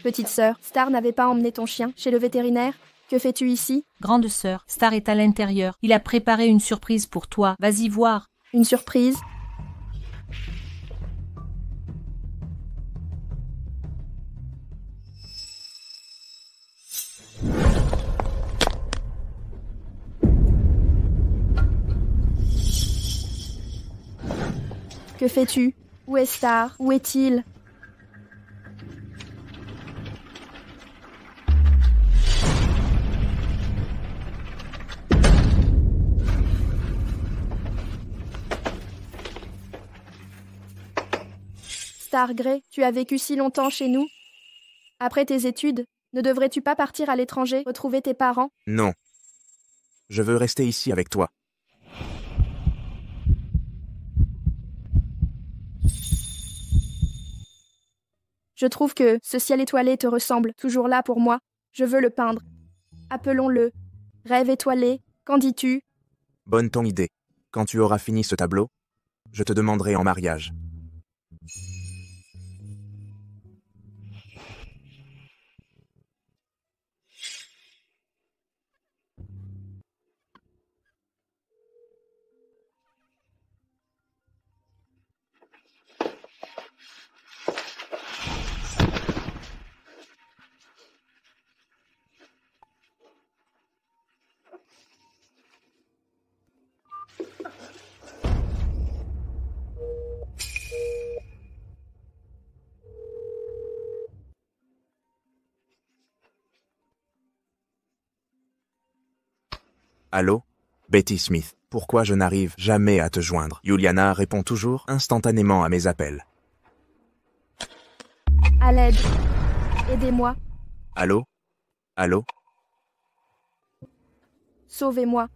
Petite sœur, Star n'avait pas emmené ton chien chez le vétérinaire? Que fais-tu ici? Grande sœur, Star est à l'intérieur. Il a préparé une surprise pour toi. Vas-y voir. Une surprise? Que fais-tu? Où est Star? Où est-il? Star Grey, tu as vécu si longtemps chez nous? Après tes études, ne devrais-tu pas partir à l'étranger, retrouver tes parents? Non. Je veux rester ici avec toi. Je trouve que ce ciel étoilé te ressemble, toujours là pour moi. Je veux le peindre. Appelons-le rêve étoilé. Qu'en dis-tu? Bonne ton idée. Quand tu auras fini ce tableau, je te demanderai en mariage. Allô? Betty Smith. Pourquoi je n'arrive jamais à te joindre? Juliana répond toujours instantanément à mes appels. À l'aide. Aidez-moi. Allô? Allô? Sauvez-moi.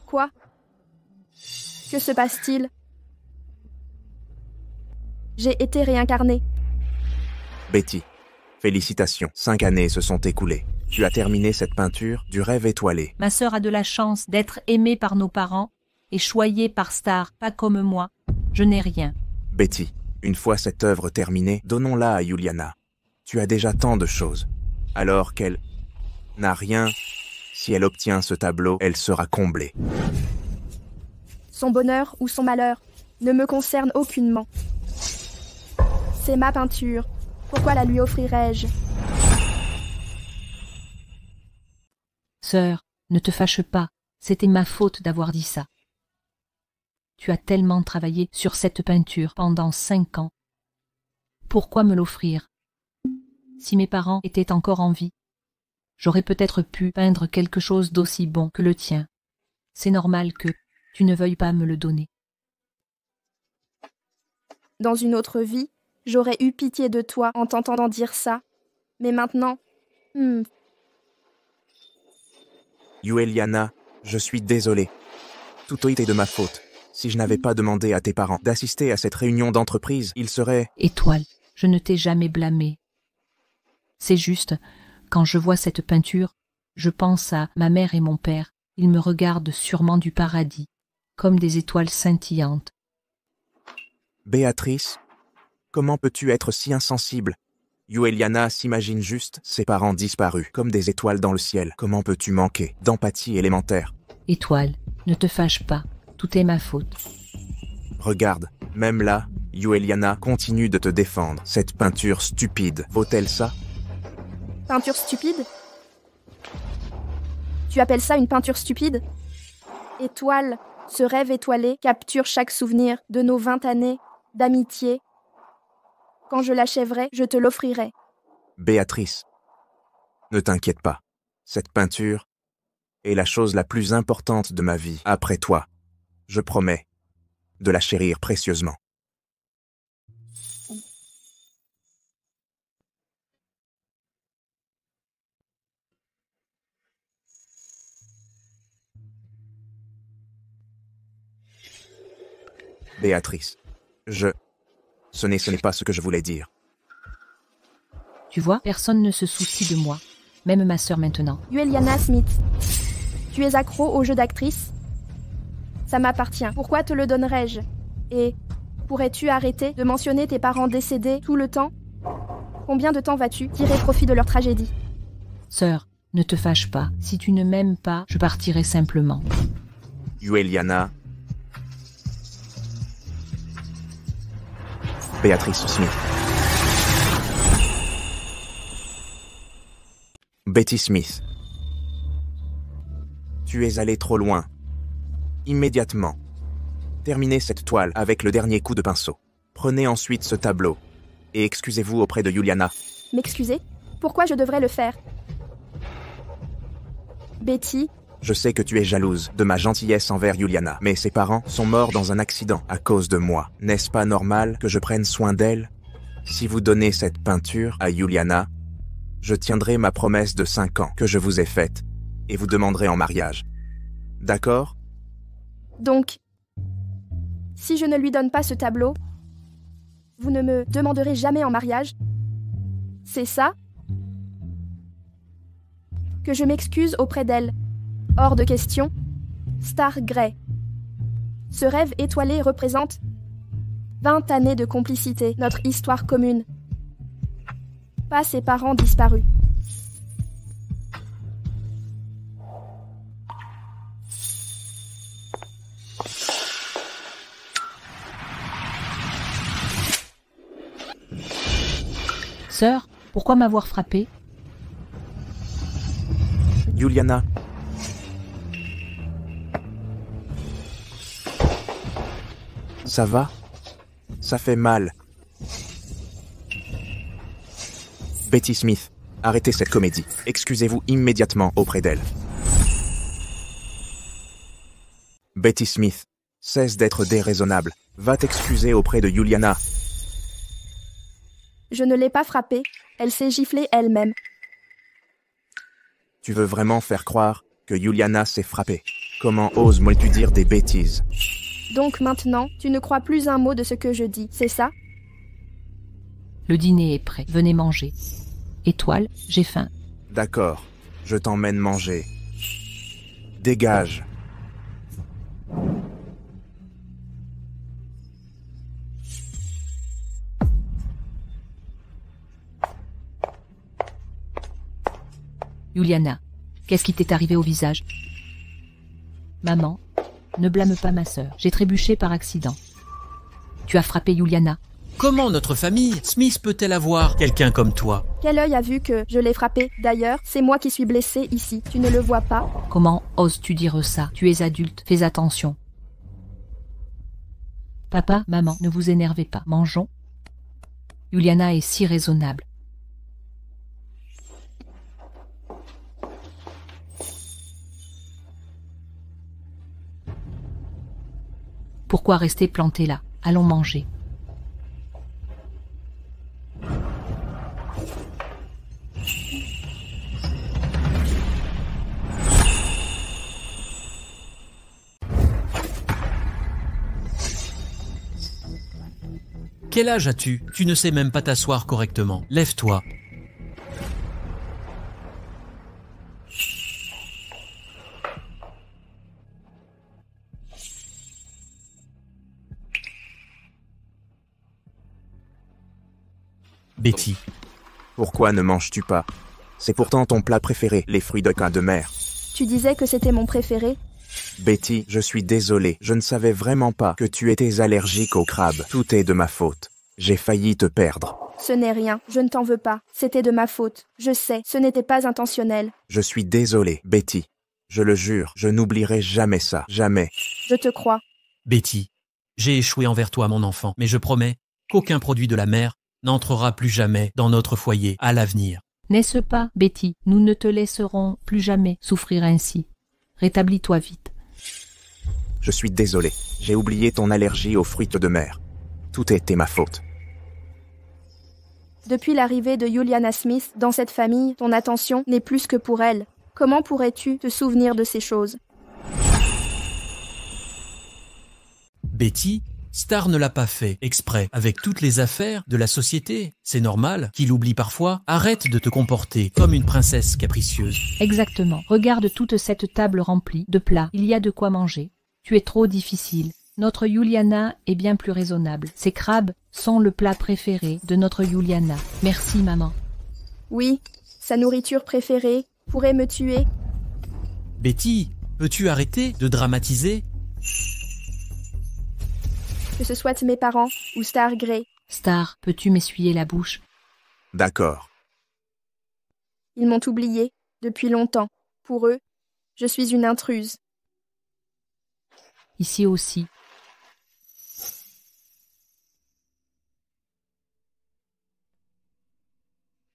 Quoi? Que se passe-t-il? J'ai été réincarnée. Betty, félicitations. 5 années se sont écoulées. Tu as terminé cette peinture du rêve étoilé. Ma sœur a de la chance d'être aimée par nos parents et choyée par Star, pas comme moi. Je n'ai rien. Betty, une fois cette œuvre terminée, donnons-la à Juliana. Tu as déjà tant de choses. Alors qu'elle n'a rien, si elle obtient ce tableau, elle sera comblée. Son bonheur ou son malheur ne me concerne aucunement. C'est ma peinture. Pourquoi la lui offrirais-je? Sœur, ne te fâche pas. C'était ma faute d'avoir dit ça. Tu as tellement travaillé sur cette peinture pendant 5 ans. Pourquoi me l'offrir? Si mes parents étaient encore en vie, j'aurais peut-être pu peindre quelque chose d'aussi bon que le tien. C'est normal que tu ne veuilles pas me le donner. Dans une autre vie, j'aurais eu pitié de toi en t'entendant dire ça. Mais maintenant... Juliana, je suis désolé. Tout a été de ma faute. Si je n'avais pas demandé à tes parents d'assister à cette réunion d'entreprise, ils seraient... Étoile, je ne t'ai jamais blâmé. C'est juste, quand je vois cette peinture, je pense à ma mère et mon père. Ils me regardent sûrement du paradis, comme des étoiles scintillantes. Béatrice, comment peux-tu être si insensible? Juliana s'imagine juste ses parents disparus, comme des étoiles dans le ciel. Comment peux-tu manquer d'empathie élémentaire? Étoile, ne te fâche pas, tout est ma faute. Regarde, même là, Juliana continue de te défendre. Cette peinture stupide, vaut-elle ça? Peinture stupide? Tu appelles ça une peinture stupide? Étoile, ce rêve étoilé capture chaque souvenir de nos 20 années d'amitié. Quand je l'achèverai, je te l'offrirai. Béatrice, ne t'inquiète pas. Cette peinture est la chose la plus importante de ma vie. Après toi, je promets de la chérir précieusement. Béatrice, ce n'est pas ce que je voulais dire. Tu vois, personne ne se soucie de moi, même ma sœur maintenant. Juliana Smith, tu es accro au jeu d'actrice? Ça m'appartient. Pourquoi te le donnerais-je? Et pourrais-tu arrêter de mentionner tes parents décédés tout le temps? Combien de temps vas-tu tirer profit de leur tragédie? Sœur, ne te fâche pas. Si tu ne m'aimes pas, je partirai simplement. Juliana. Béatrice Smith. Betty Smith. Tu es allé trop loin. Immédiatement. Terminez cette toile avec le dernier coup de pinceau. Prenez ensuite ce tableau et excusez-vous auprès de Juliana. M'excuser? Pourquoi je devrais le faire? Betty, Je sais que tu es jalouse de ma gentillesse envers Juliana, mais ses parents sont morts dans un accident à cause de moi. N'est-ce pas normal que je prenne soin d'elle? Si vous donnez cette peinture à Juliana, je tiendrai ma promesse de 5 ans que je vous ai faite et vous demanderai en mariage. D'accord? donc, si je ne lui donne pas ce tableau, vous ne me demanderez jamais en mariage? C'est ça? Que je m'excuse auprès d'elle. Hors de question. Star Grey. Ce rêve étoilé représente 20 années de complicité, notre histoire commune. Pas ses parents disparus. Sœur, pourquoi m'avoir frappé? Juliana. Ça va? Ça fait mal. Betty Smith, arrêtez cette comédie. Excusez-vous immédiatement auprès d'elle. Betty Smith, cesse d'être déraisonnable. Va t'excuser auprès de Juliana. Je ne l'ai pas frappée. Elle s'est giflée elle-même. Tu veux vraiment faire croire que Juliana s'est frappée? Comment oses-tu dire des bêtises? Donc maintenant, tu ne crois plus un mot de ce que je dis, c'est ça? Le dîner est prêt. Venez manger. Étoile, j'ai faim. D'accord, je t'emmène manger. Dégage. Juliana, qu'est-ce qui t'est arrivé au visage? Maman, ne blâme pas ma sœur. J'ai trébuché par accident. Tu as frappé Juliana. Comment notre famille Smith peut-elle avoir quelqu'un comme toi? Quel œil a vu que je l'ai frappée? D'ailleurs, c'est moi qui suis blessée ici. Tu ne le vois pas? Comment oses-tu dire ça? Tu es adulte, fais attention. Papa, maman, ne vous énervez pas. Mangeons. Juliana est si raisonnable. Pourquoi rester planté là? Allons manger. Quel âge as-tu? Tu ne sais même pas t'asseoir correctement. Lève-toi. Betty. Pourquoi ne manges-tu pas? C'est pourtant ton plat préféré, les fruits de mer. Tu disais que c'était mon préféré? Betty, je suis désolé, je ne savais vraiment pas que tu étais allergique aux crabes. Tout est de ma faute. J'ai failli te perdre. Ce n'est rien, je ne t'en veux pas. C'était de ma faute. Je sais, ce n'était pas intentionnel. Je suis désolé, Betty. Je le jure, je n'oublierai jamais ça, jamais. Je te crois. Betty, j'ai échoué envers toi, mon enfant, mais je promets qu'aucun produit de la mer n'entrera plus jamais dans notre foyer à l'avenir. N'est-ce pas, Betty? Nous ne te laisserons plus jamais souffrir ainsi. Rétablis-toi vite. Je suis désolé, j'ai oublié ton allergie aux fruits de mer. Tout était ma faute. Depuis l'arrivée de Juliana Smith dans cette famille, ton attention n'est plus que pour elle. Comment pourrais-tu te souvenir de ces choses? Betty, Star ne l'a pas fait exprès. Avec toutes les affaires de la société, c'est normal qu'il oublie parfois. Arrête de te comporter comme une princesse capricieuse. Exactement. Regarde toute cette table remplie de plats. Il y a de quoi manger. Tu es trop difficile. Notre Juliana est bien plus raisonnable. Ces crabes sont le plat préféré de notre Juliana. Merci, maman. Oui, sa nourriture préférée pourrait me tuer. Betty, peux-tu arrêter de dramatiser? Que ce soit mes parents ou Star Grey. Star, peux-tu m'essuyer la bouche? D'accord. Ils m'ont oublié depuis longtemps. Pour eux, je suis une intruse. Ici aussi.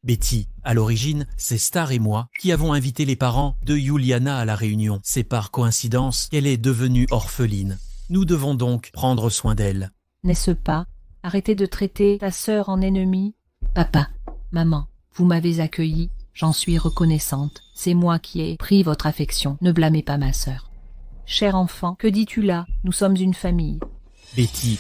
Betty, à l'origine, c'est Star et moi qui avons invité les parents de Juliana à la réunion. C'est par coïncidence qu'elle est devenue orpheline. Nous devons donc prendre soin d'elle. N'est-ce pas? Arrêtez de traiter ta sœur en ennemie. Papa, maman, vous m'avez accueilli, j'en suis reconnaissante. C'est moi qui ai pris votre affection. Ne blâmez pas ma sœur. Cher enfant, que dis-tu là? Nous sommes une famille. Betty,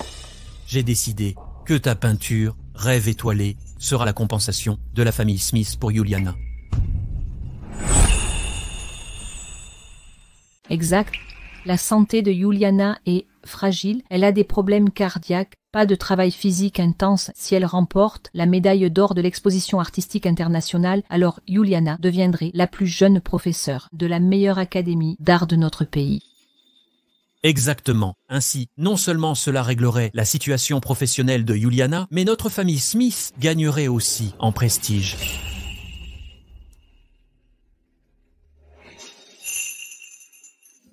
j'ai décidé que ta peinture, Rêve étoilé, sera la compensation de la famille Smith pour Juliana. Exact. La santé de Juliana est fragile. Elle a des problèmes cardiaques, pas de travail physique intense. Si elle remporte la médaille d'or de l'exposition artistique internationale, alors Juliana deviendrait la plus jeune professeure de la meilleure académie d'art de notre pays. Exactement. Ainsi, non seulement cela réglerait la situation professionnelle de Juliana, mais notre famille Smith gagnerait aussi en prestige.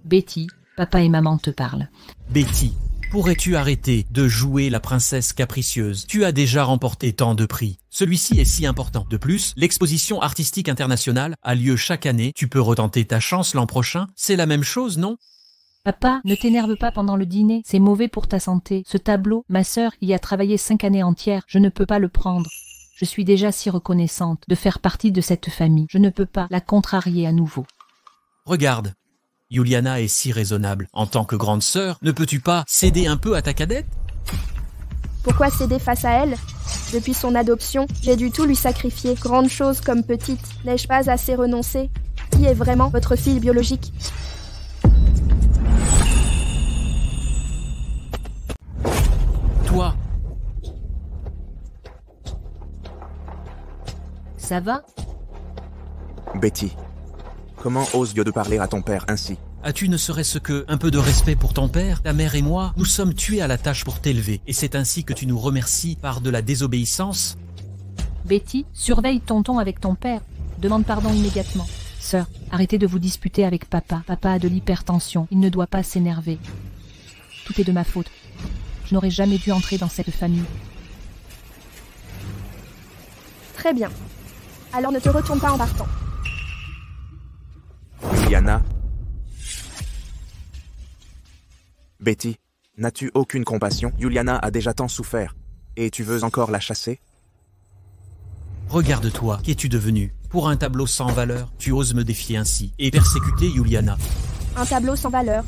Betty, papa et maman te parlent. Betty, pourrais-tu arrêter de jouer la princesse capricieuse? Tu as déjà remporté tant de prix. Celui-ci est si important. De plus, l'exposition artistique internationale a lieu chaque année. Tu peux retenter ta chance l'an prochain. C'est la même chose, non? Papa, ne t'énerve pas pendant le dîner, c'est mauvais pour ta santé. Ce tableau, ma sœur y a travaillé 5 années entières, je ne peux pas le prendre. Je suis déjà si reconnaissante de faire partie de cette famille. Je ne peux pas la contrarier à nouveau. Regarde, Juliana est si raisonnable. En tant que grande sœur, ne peux-tu pas céder un peu à ta cadette? Pourquoi céder face à elle? Depuis son adoption, j'ai dû tout lui sacrifier, grande chose comme petite. N'ai-je pas assez renoncé? Qui est vraiment votre fille biologique? Toi, Ça va? Betty, comment oses-tu de parler à ton père ainsi? as-tu ne serait-ce que un peu de respect pour ton père? Ta mère et moi, nous sommes tués à la tâche pour t'élever, et c'est ainsi que tu nous remercies par de la désobéissance? Betty, surveille tonton avec ton père. Demande pardon immédiatement. Sœur, arrêtez de vous disputer avec papa. Papa a de l'hypertension, il ne doit pas s'énerver. Tout est de ma faute. Je n'aurais jamais dû entrer dans cette famille. Très bien. Alors ne te retourne pas en partant. Juliana? Betty, n'as-tu aucune compassion? Juliana a déjà tant souffert. Et tu veux encore la chasser? Regarde-toi, qu'es-tu devenu? Pour un tableau sans valeur, tu oses me défier ainsi et persécuter Juliana. Un tableau sans valeur.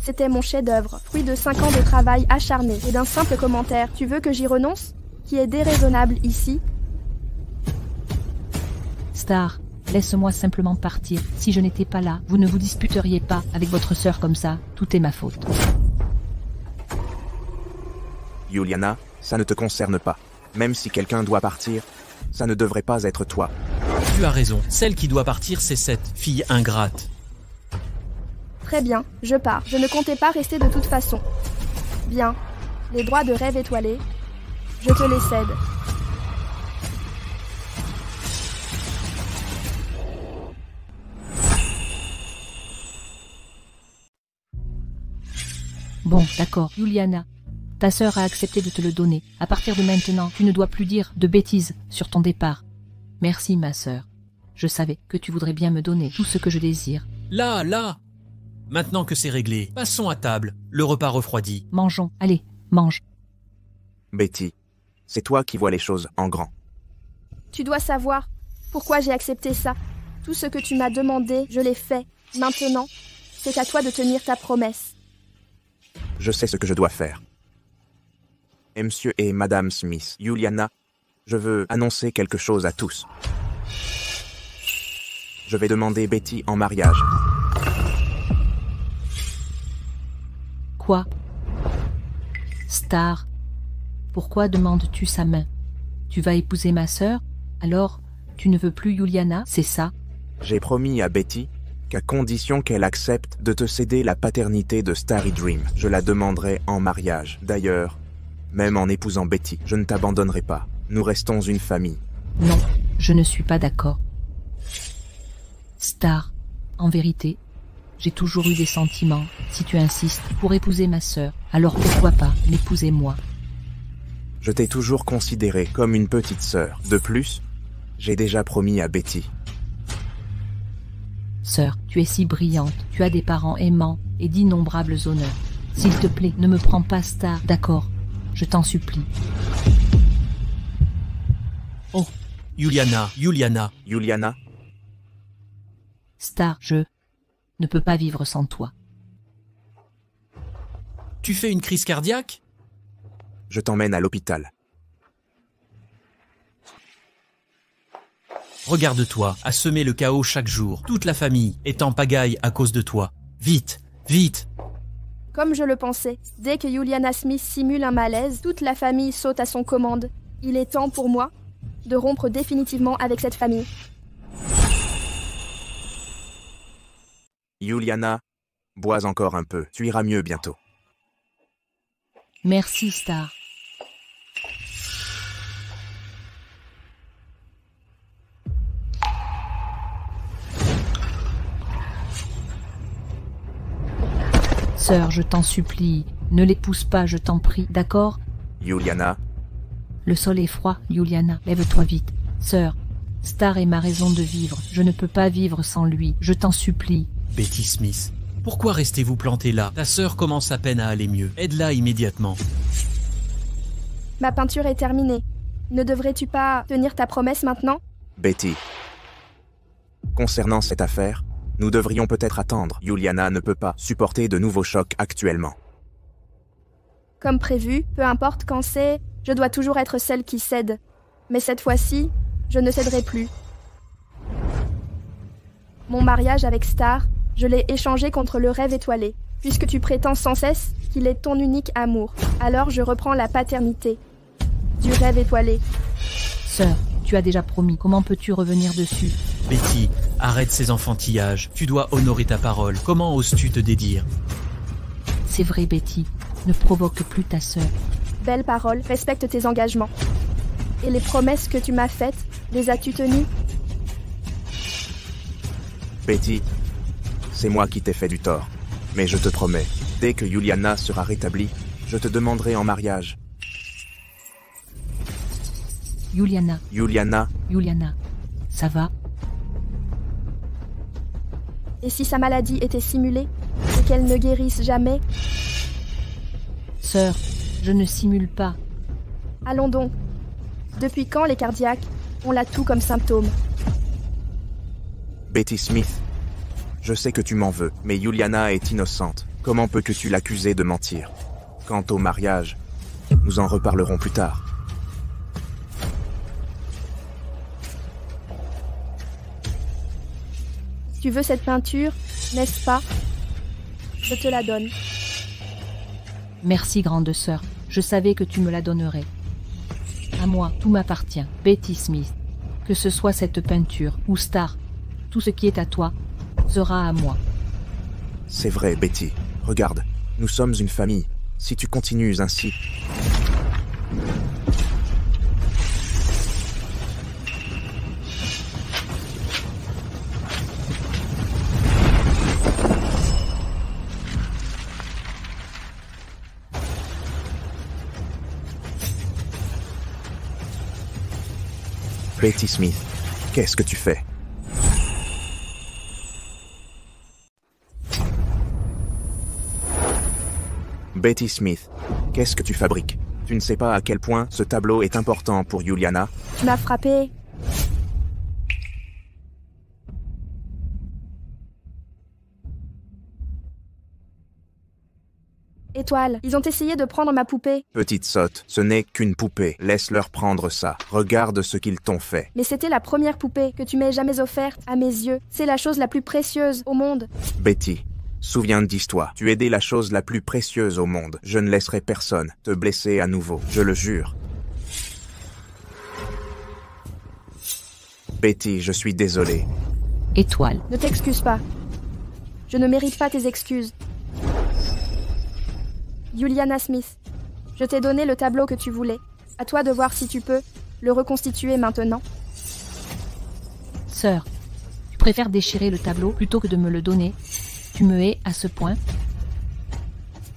C'était mon chef-d'œuvre, fruit de 5 ans de travail acharné et d'un simple commentaire. Tu veux que j'y renonce? Qui est déraisonnable ici? Star, laisse-moi simplement partir. Si je n'étais pas là, vous ne vous disputeriez pas avec votre sœur comme ça. Tout est ma faute. Juliana, ça ne te concerne pas. Même si quelqu'un doit partir, ça ne devrait pas être toi. Tu as raison, celle qui doit partir, c'est cette fille ingrate. Très bien, je pars. Je ne comptais pas rester de toute façon. Bien. Les droits de Rêve étoilé, je te les cède. Bon, d'accord, Juliana. Ta sœur a accepté de te le donner. À partir de maintenant, tu ne dois plus dire de bêtises sur ton départ. Merci, ma sœur. Je savais que tu voudrais bien me donner tout ce que je désire. Là! Maintenant que c'est réglé, passons à table. Le repas refroidit. Mangeons. Allez, mange. Betty, c'est toi qui vois les choses en grand. Tu dois savoir pourquoi j'ai accepté ça. Tout ce que tu m'as demandé, je l'ai fait. Maintenant, c'est à toi de tenir ta promesse. Je sais ce que je dois faire. Et monsieur et madame Smith, Juliana, je veux annoncer quelque chose à tous. Je vais demander Betty en mariage. Quoi? Star, pourquoi demandes-tu sa main? Tu vas épouser ma sœur? Alors, tu ne veux plus Juliana, c'est ça? J'ai promis à Betty qu'à condition qu'elle accepte de te céder la paternité de Starry Dream, je la demanderai en mariage. D'ailleurs, même en épousant Betty, je ne t'abandonnerai pas. Nous restons une famille. Non, je ne suis pas d'accord. Star, en vérité, j'ai toujours eu des sentiments, si tu insistes, pour épouser ma sœur. Alors pourquoi pas m'épouser moi? Je t'ai toujours considéré comme une petite sœur. De plus, j'ai déjà promis à Betty. Sœur, tu es si brillante, tu as des parents aimants et d'innombrables honneurs. S'il te plaît, ne me prends pas Star, d'accord? Je t'en supplie. Oh, Juliana, Juliana. Juliana, Star, je ne peux pas vivre sans toi. Tu fais une crise cardiaque? je t'emmène à l'hôpital. Regarde-toi, à semer le chaos chaque jour. Toute la famille est en pagaille à cause de toi. Vite, vite. Comme je le pensais, dès que Juliana Smith simule un malaise, toute la famille saute à son commande. Il est temps pour moi de rompre définitivement avec cette famille. Juliana, bois encore un peu, tu iras mieux bientôt. Merci, Star. Sœur, je t'en supplie, ne l'épouse pas, je t'en prie, d'accord? Juliana, Le sol est froid, Juliana, lève-toi vite. Sœur, Star est ma raison de vivre, je ne peux pas vivre sans lui, je t'en supplie. Betty Smith, pourquoi restez-vous planté là? Ta sœur commence à peine à aller mieux. Aide-la immédiatement. Ma peinture est terminée. Ne devrais-tu pas tenir ta promesse maintenant? Betty. Concernant cette affaire, nous devrions peut-être attendre. Juliana ne peut pas supporter de nouveaux chocs actuellement. Comme prévu, peu importe quand c'est, je dois toujours être celle qui cède. Mais cette fois-ci, je ne céderai plus. Mon mariage avec Star, je l'ai échangé contre le rêve étoilé. Puisque tu prétends sans cesse qu'il est ton unique amour, alors je reprends la paternité du rêve étoilé. Sœur, tu as déjà promis, comment peux-tu revenir dessus? Betty, arrête ces enfantillages. Tu dois honorer ta parole. Comment oses-tu te dédire? C'est vrai, Betty, ne provoque plus ta sœur. Belle parole, respecte tes engagements. Et les promesses que tu m'as faites, les as-tu tenues? Betty, c'est moi qui t'ai fait du tort. Mais je te promets, dès que Juliana sera rétablie, je te demanderai en mariage. Juliana, Juliana, Juliana, ça va? Et si sa maladie était simulée, et qu'elle ne guérisse jamais? Sœur, je ne simule pas. Allons donc. Depuis quand les cardiaques ont là tout comme symptôme? Betty Smith, je sais que tu m'en veux, mais Juliana est innocente. Comment peux-tu l'accuser de mentir? Quant au mariage, nous en reparlerons plus tard. Tu veux cette peinture, n'est-ce pas? Je te la donne. Merci, grande sœur, je savais que tu me la donnerais. À moi, tout m'appartient, Betty Smith. Que ce soit cette peinture ou Star, tout ce qui est à toi sera à moi. C'est vrai, Betty. Regarde, nous sommes une famille. Si tu continues ainsi... Betty Smith, qu'est-ce que tu fais? Betty Smith, qu'est-ce que tu fabriques? Tu ne sais pas à quel point ce tableau est important pour Juliana? Tu m'as frappé. Étoile, ils ont essayé de prendre ma poupée. Petite sotte, ce n'est qu'une poupée. Laisse-leur prendre ça. Regarde ce qu'ils t'ont fait. Mais c'était la première poupée que tu m'aies jamais offerte à mes yeux. C'est la chose la plus précieuse au monde. Betty, Souviens-toi, tu aidais la chose la plus précieuse au monde. Je ne laisserai personne te blesser à nouveau, je le jure. Betty, je suis désolé. Étoile. Ne t'excuse pas. Je ne mérite pas tes excuses. Juliana Smith, je t'ai donné le tableau que tu voulais. À toi de voir si tu peux le reconstituer maintenant. Sœur, je préfère déchirer le tableau plutôt que de me le donner. Tu me hais à ce point.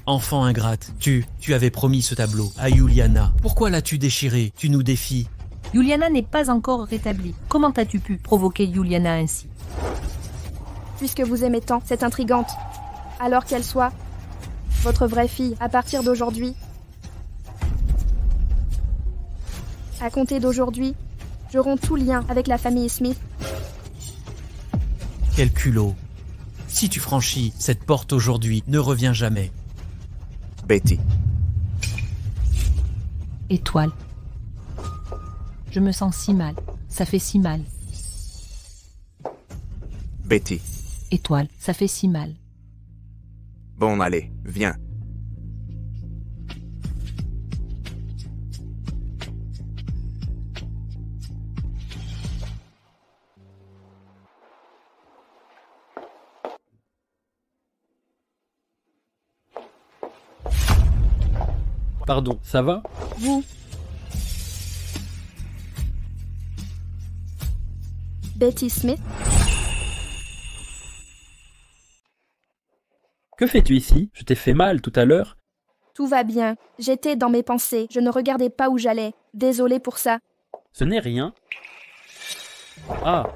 Enfant ingrate, tu avais promis ce tableau à Juliana. Pourquoi l'as-tu déchiré? Tu nous défies. Juliana n'est pas encore rétablie. Comment as-tu pu provoquer Juliana ainsi? Puisque vous aimez tant cette intrigante, alors qu'elle soit votre vraie fille à partir d'aujourd'hui. À compter d'aujourd'hui, je romps tout lien avec la famille Smith. Quel culot. Si tu franchis cette porte aujourd'hui, ne reviens jamais. Betty. Étoile. Je me sens si mal. Ça fait si mal. Betty. Étoile, ça fait si mal. Bon, allez, viens. Pardon, ça va? Vous. Betty Smith. Que fais-tu ici? Je t'ai fait mal tout à l'heure. Tout va bien. J'étais dans mes pensées. Je ne regardais pas où j'allais. Désolée pour ça. Ce n'est rien. Ah,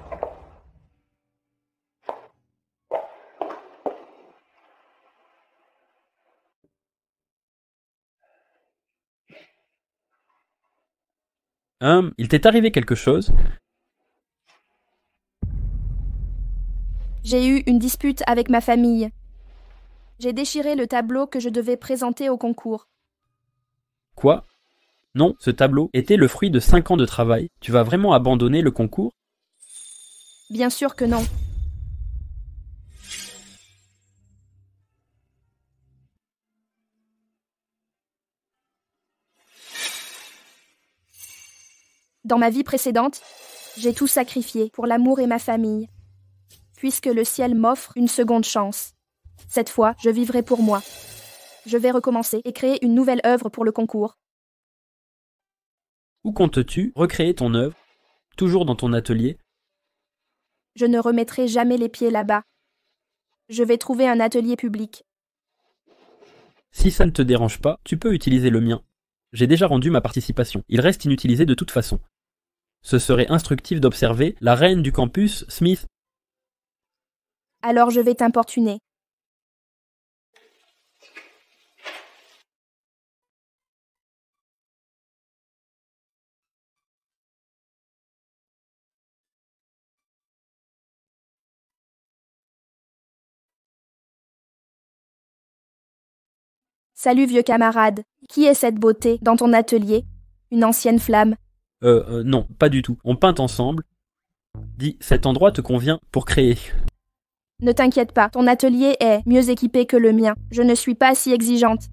il t'est arrivé quelque chose? J'ai eu une dispute avec ma famille. J'ai déchiré le tableau que je devais présenter au concours. Quoi? Non, ce tableau était le fruit de 5 ans de travail. Tu vas vraiment abandonner le concours? Bien sûr que non. Dans ma vie précédente, j'ai tout sacrifié pour l'amour et ma famille, puisque le ciel m'offre une seconde chance. Cette fois, je vivrai pour moi. Je vais recommencer et créer une nouvelle œuvre pour le concours. Où comptes-tu recréer ton œuvre? Toujours dans ton atelier? Je ne remettrai jamais les pieds là-bas. Je vais trouver un atelier public. Si ça ne te dérange pas, tu peux utiliser le mien. J'ai déjà rendu ma participation. Il reste inutilisé de toute façon. Ce serait instructif d'observer la reine du campus, Smith. Alors je vais t'importuner. Salut vieux camarade. Qui est cette beauté dans ton atelier? Une ancienne flamme. Non, pas du tout. On peint ensemble. Dis, cet endroit te convient pour créer. Ne t'inquiète pas, ton atelier est mieux équipé que le mien. Je ne suis pas si exigeante.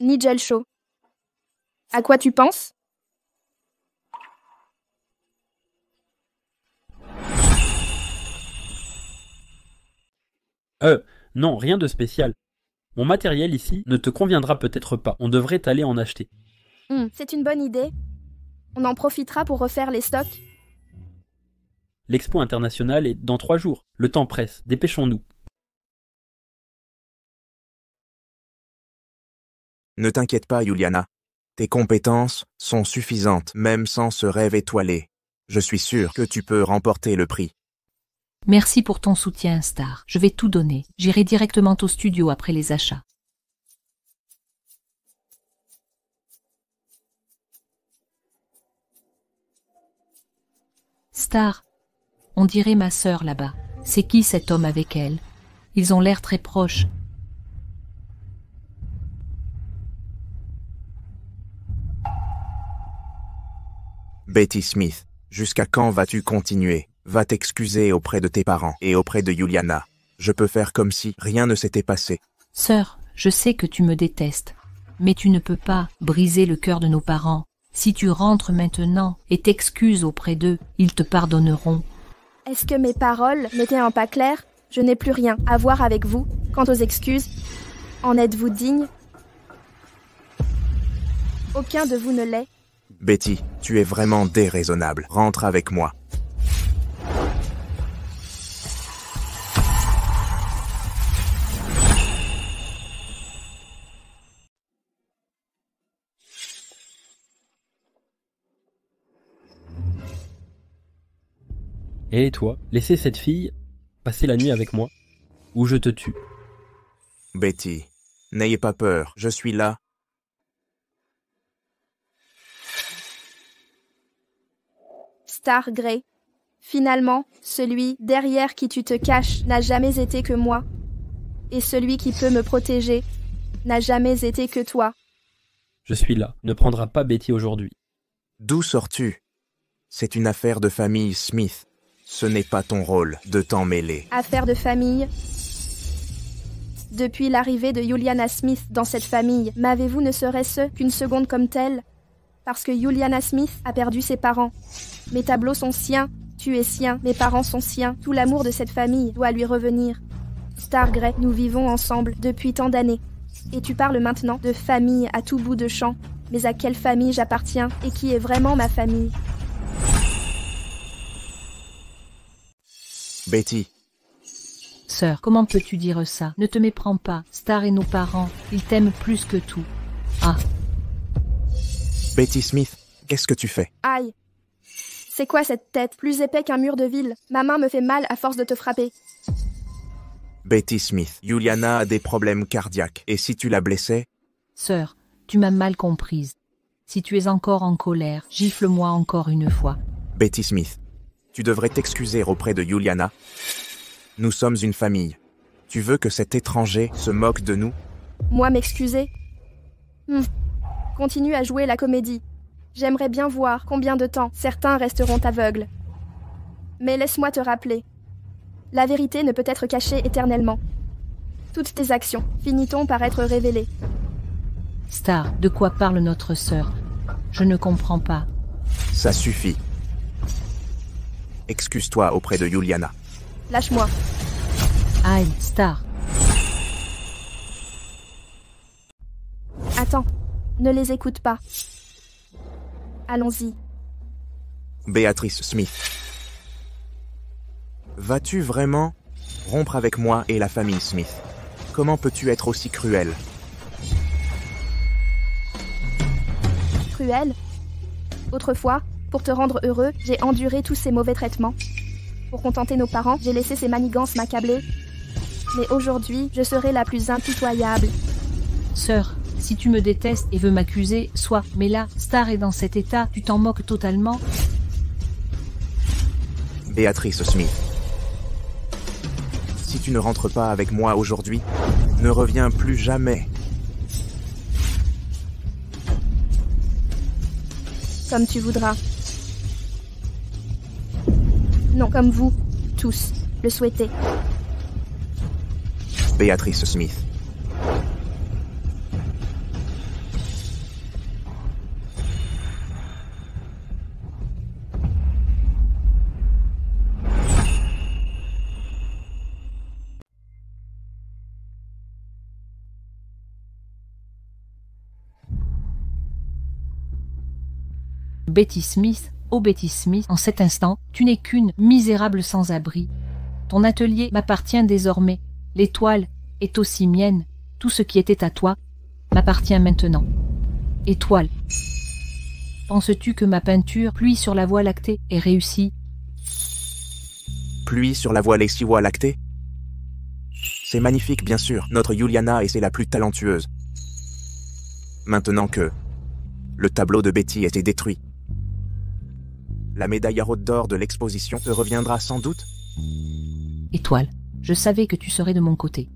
Nigel Shaw. À quoi tu penses? Non, rien de spécial. Mon matériel ici ne te conviendra peut-être pas. On devrait aller en acheter. C'est une bonne idée. On en profitera pour refaire les stocks. L'expo internationale est dans 3 jours. Le temps presse. Dépêchons-nous. Ne t'inquiète pas, Juliana. Tes compétences sont suffisantes, même sans ce rêve étoilé. Je suis sûr que tu peux remporter le prix. Merci pour ton soutien, Star. Je vais tout donner. J'irai directement au studio après les achats. Star, on dirait ma sœur là-bas. C'est qui cet homme avec elle? Ils ont l'air très proches. Betty Smith, jusqu'à quand vas-tu continuer? Va t'excuser auprès de tes parents et auprès de Juliana. Je peux faire comme si rien ne s'était passé. Sœur, je sais que tu me détestes, mais tu ne peux pas briser le cœur de nos parents. Si tu rentres maintenant et t'excuses auprès d'eux, ils te pardonneront. Est-ce que mes paroles n'étaient un pas clair? Je n'ai plus rien à voir avec vous. Quant aux excuses, en êtes-vous digne? Aucun de vous ne l'est. Betty, tu es vraiment déraisonnable. Rentre avec moi. Et toi, laissez cette fille passer la nuit avec moi, ou je te tue. Betty, n'ayez pas peur, je suis là. Star Grey. Finalement, celui derrière qui tu te caches n'a jamais été que moi. Et celui qui peut me protéger n'a jamais été que toi. Je suis là, ne prendra pas Betty aujourd'hui. D'où sors-tu? C'est une affaire de famille Smith. Ce n'est pas ton rôle de t'en mêler. Affaire de famille. Depuis l'arrivée de Juliana Smith dans cette famille, m'avez-vous ne serait-ce qu'une seconde comme telle? Parce que Juliana Smith a perdu ses parents. Mes tableaux sont siens, tu es sien, mes parents sont siens. Tout l'amour de cette famille doit lui revenir. Star Grey, nous vivons ensemble depuis tant d'années. Et tu parles maintenant de famille à tout bout de champ. Mais à quelle famille j'appartiens et qui est vraiment ma famille? Betty, Sœur, comment peux-tu dire ça? Ne te méprends pas. Star et nos parents, ils t'aiment plus que tout. Ah, Betty Smith, qu'est-ce que tu fais? Aïe! C'est quoi cette tête? Plus épais qu'un mur de ville. Ma main me fait mal à force de te frapper. Betty Smith, Juliana a des problèmes cardiaques. Et si tu la blessais? sœur, tu m'as mal comprise. Si tu es encore en colère, gifle-moi encore une fois. Betty Smith, tu devrais t'excuser auprès de Juliana. Nous sommes une famille. Tu veux que cet étranger se moque de nous? Moi m'excuser? Continue à jouer la comédie. J'aimerais bien voir combien de temps certains resteront aveugles. Mais laisse-moi te rappeler. La vérité ne peut être cachée éternellement. Toutes tes actions finiront par être révélées. Star, de quoi parle notre sœur? Je ne comprends pas. Ça suffit. Excuse-toi auprès de Juliana. Lâche-moi. Aïe, Star. Attends, ne les écoute pas. Allons-y. Béatrice Smith. Vas-tu vraiment rompre avec moi et la famille Smith? Comment peux-tu être aussi cruel? Cruel? Autrefois, pour te rendre heureux, j'ai enduré tous ces mauvais traitements. Pour contenter nos parents, j'ai laissé ces manigances m'accabler. Mais aujourd'hui, je serai la plus impitoyable. Sœur, si tu me détestes et veux m'accuser, sois. Mais là, Star est dans cet état, tu t'en moques totalement. Béatrice Smith. Si tu ne rentres pas avec moi aujourd'hui, ne reviens plus jamais. Comme tu voudras. Non, comme vous, tous, le souhaitez. Béatrice Smith. Betty Smith, oh Betty Smith, en cet instant, tu n'es qu'une misérable sans-abri. Ton atelier m'appartient désormais. L'étoile est aussi mienne. Tout ce qui était à toi m'appartient maintenant. Étoile. Penses-tu que ma peinture, Pluie sur la Voie lactée, est réussie? Pluie sur la Voie lactée? C'est magnifique, bien sûr. Notre Juliana et c'est la plus talentueuse. Maintenant que le tableau de Betty était détruit, la médaille d'or de l'exposition te reviendra sans doute? Étoile, je savais que tu serais de mon côté.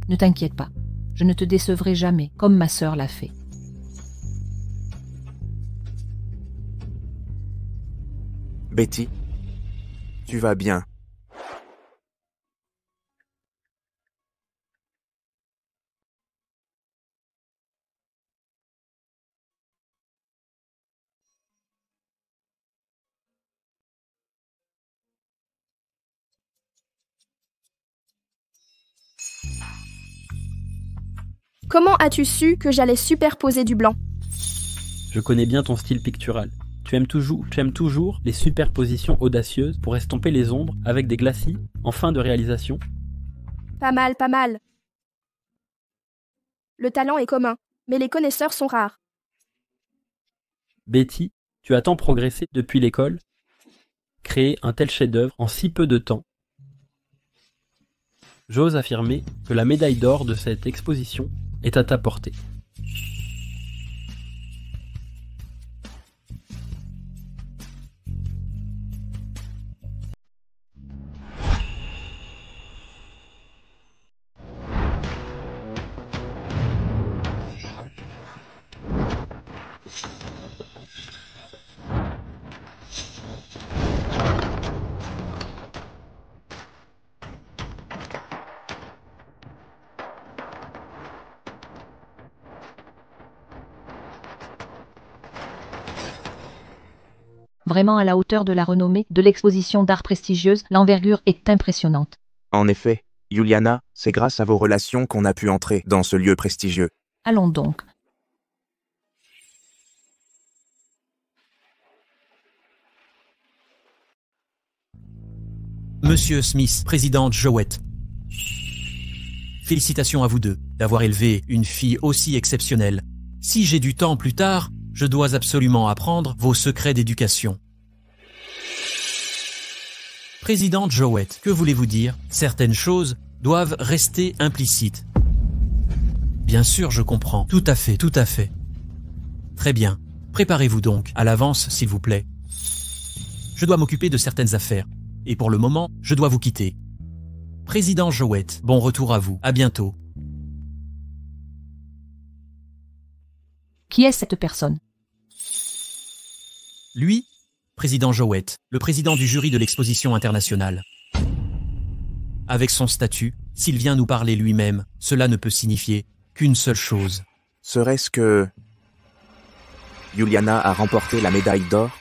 Ne t'inquiète pas, je ne te décevrai jamais, comme ma sœur l'a fait. Betty, tu vas bien? Comment as-tu su que j'allais superposer du blanc? Je connais bien ton style pictural. Tu aimes toujours les superpositions audacieuses pour estomper les ombres avec des glacis en fin de réalisation. Pas mal, pas mal. Le talent est commun, mais les connaisseurs sont rares. Betty, tu as tant progressé depuis l'école. Créer un tel chef-d'œuvre en si peu de temps. J'ose affirmer que la médaille d'or de cette exposition est à ta portée. Vraiment à la hauteur de la renommée de l'exposition d'art prestigieuse, l'envergure est impressionnante. En effet, Juliana, c'est grâce à vos relations qu'on a pu entrer dans ce lieu prestigieux. Allons donc. Monsieur Smith, présidente Jowett. Félicitations à vous deux d'avoir élevé une fille aussi exceptionnelle. Si j'ai du temps plus tard, je dois absolument apprendre vos secrets d'éducation. Présidente Jowett, que voulez-vous dire? Certaines choses doivent rester implicites. Bien sûr, je comprends. Tout à fait, tout à fait. Très bien. Préparez-vous donc, à l'avance, s'il vous plaît. Je dois m'occuper de certaines affaires. Et pour le moment, je dois vous quitter. Président Jowett, bon retour à vous. À bientôt. Qui est cette personne? Lui, président Jowett, le président du jury de l'exposition internationale. Avec son statut, s'il vient nous parler lui-même, cela ne peut signifier qu'une seule chose. Serait-ce que Juliana a remporté la médaille d'or?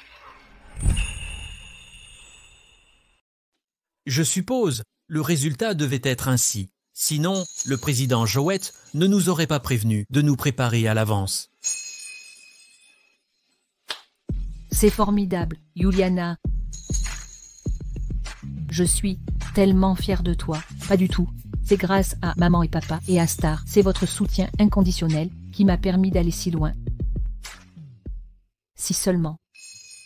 Je suppose, le résultat devait être ainsi. Sinon, le président Jowett ne nous aurait pas prévenu de nous préparer à l'avance. C'est formidable, Juliana. Je suis tellement fière de toi. Pas du tout. C'est grâce à maman et papa et à Star. C'est votre soutien inconditionnel qui m'a permis d'aller si loin. Si seulement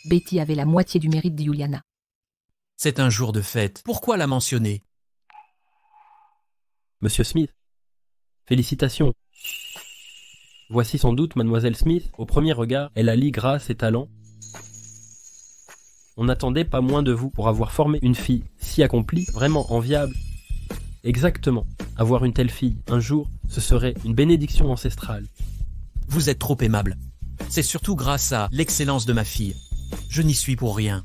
Betty avait la moitié du mérite de Juliana. C'est un jour de fête. Pourquoi la mentionner? Monsieur Smith, félicitations. Voici sans doute Mademoiselle Smith. Au premier regard, elle allie grâce et talent. On n'attendait pas moins de vous pour avoir formé une fille si accomplie, vraiment enviable. Exactement. Avoir une telle fille, un jour, ce serait une bénédiction ancestrale. Vous êtes trop aimable. C'est surtout grâce à l'excellence de ma fille. Je n'y suis pour rien.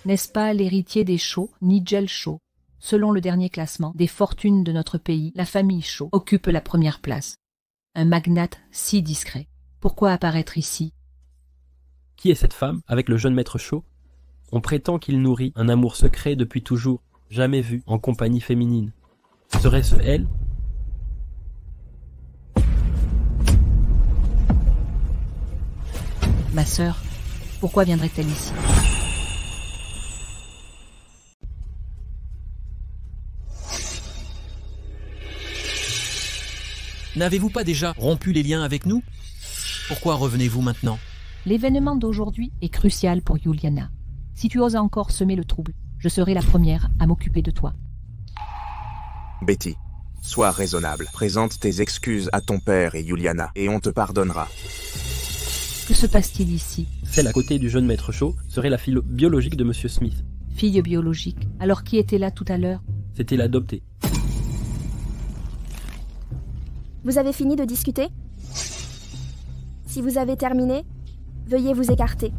N'est-ce pas l'héritier des Shaw, Nigel Shaw? Selon le dernier classement des fortunes de notre pays, la famille Shaw occupe la première place. Un magnate si discret. Pourquoi apparaître ici? Qui est cette femme avec le jeune maître Shaw? On prétend qu'il nourrit un amour secret depuis toujours, jamais vu en compagnie féminine. Serait-ce elle? Ma sœur, pourquoi viendrait-elle ici? N'avez-vous pas déjà rompu les liens avec nous? Pourquoi revenez-vous maintenant? L'événement d'aujourd'hui est crucial pour Juliana. Si tu oses encore semer le trouble, je serai la première à m'occuper de toi. Betty, sois raisonnable. Présente tes excuses à ton père et Juliana, et on te pardonnera. Que se passe-t-il ici? Celle à côté du jeune maître Shaw serait la fille biologique de Monsieur Smith. Fille biologique. Alors qui était là tout à l'heure? C'était l'adoptée. Vous avez fini de discuter? Si vous avez terminé, veuillez vous écarter.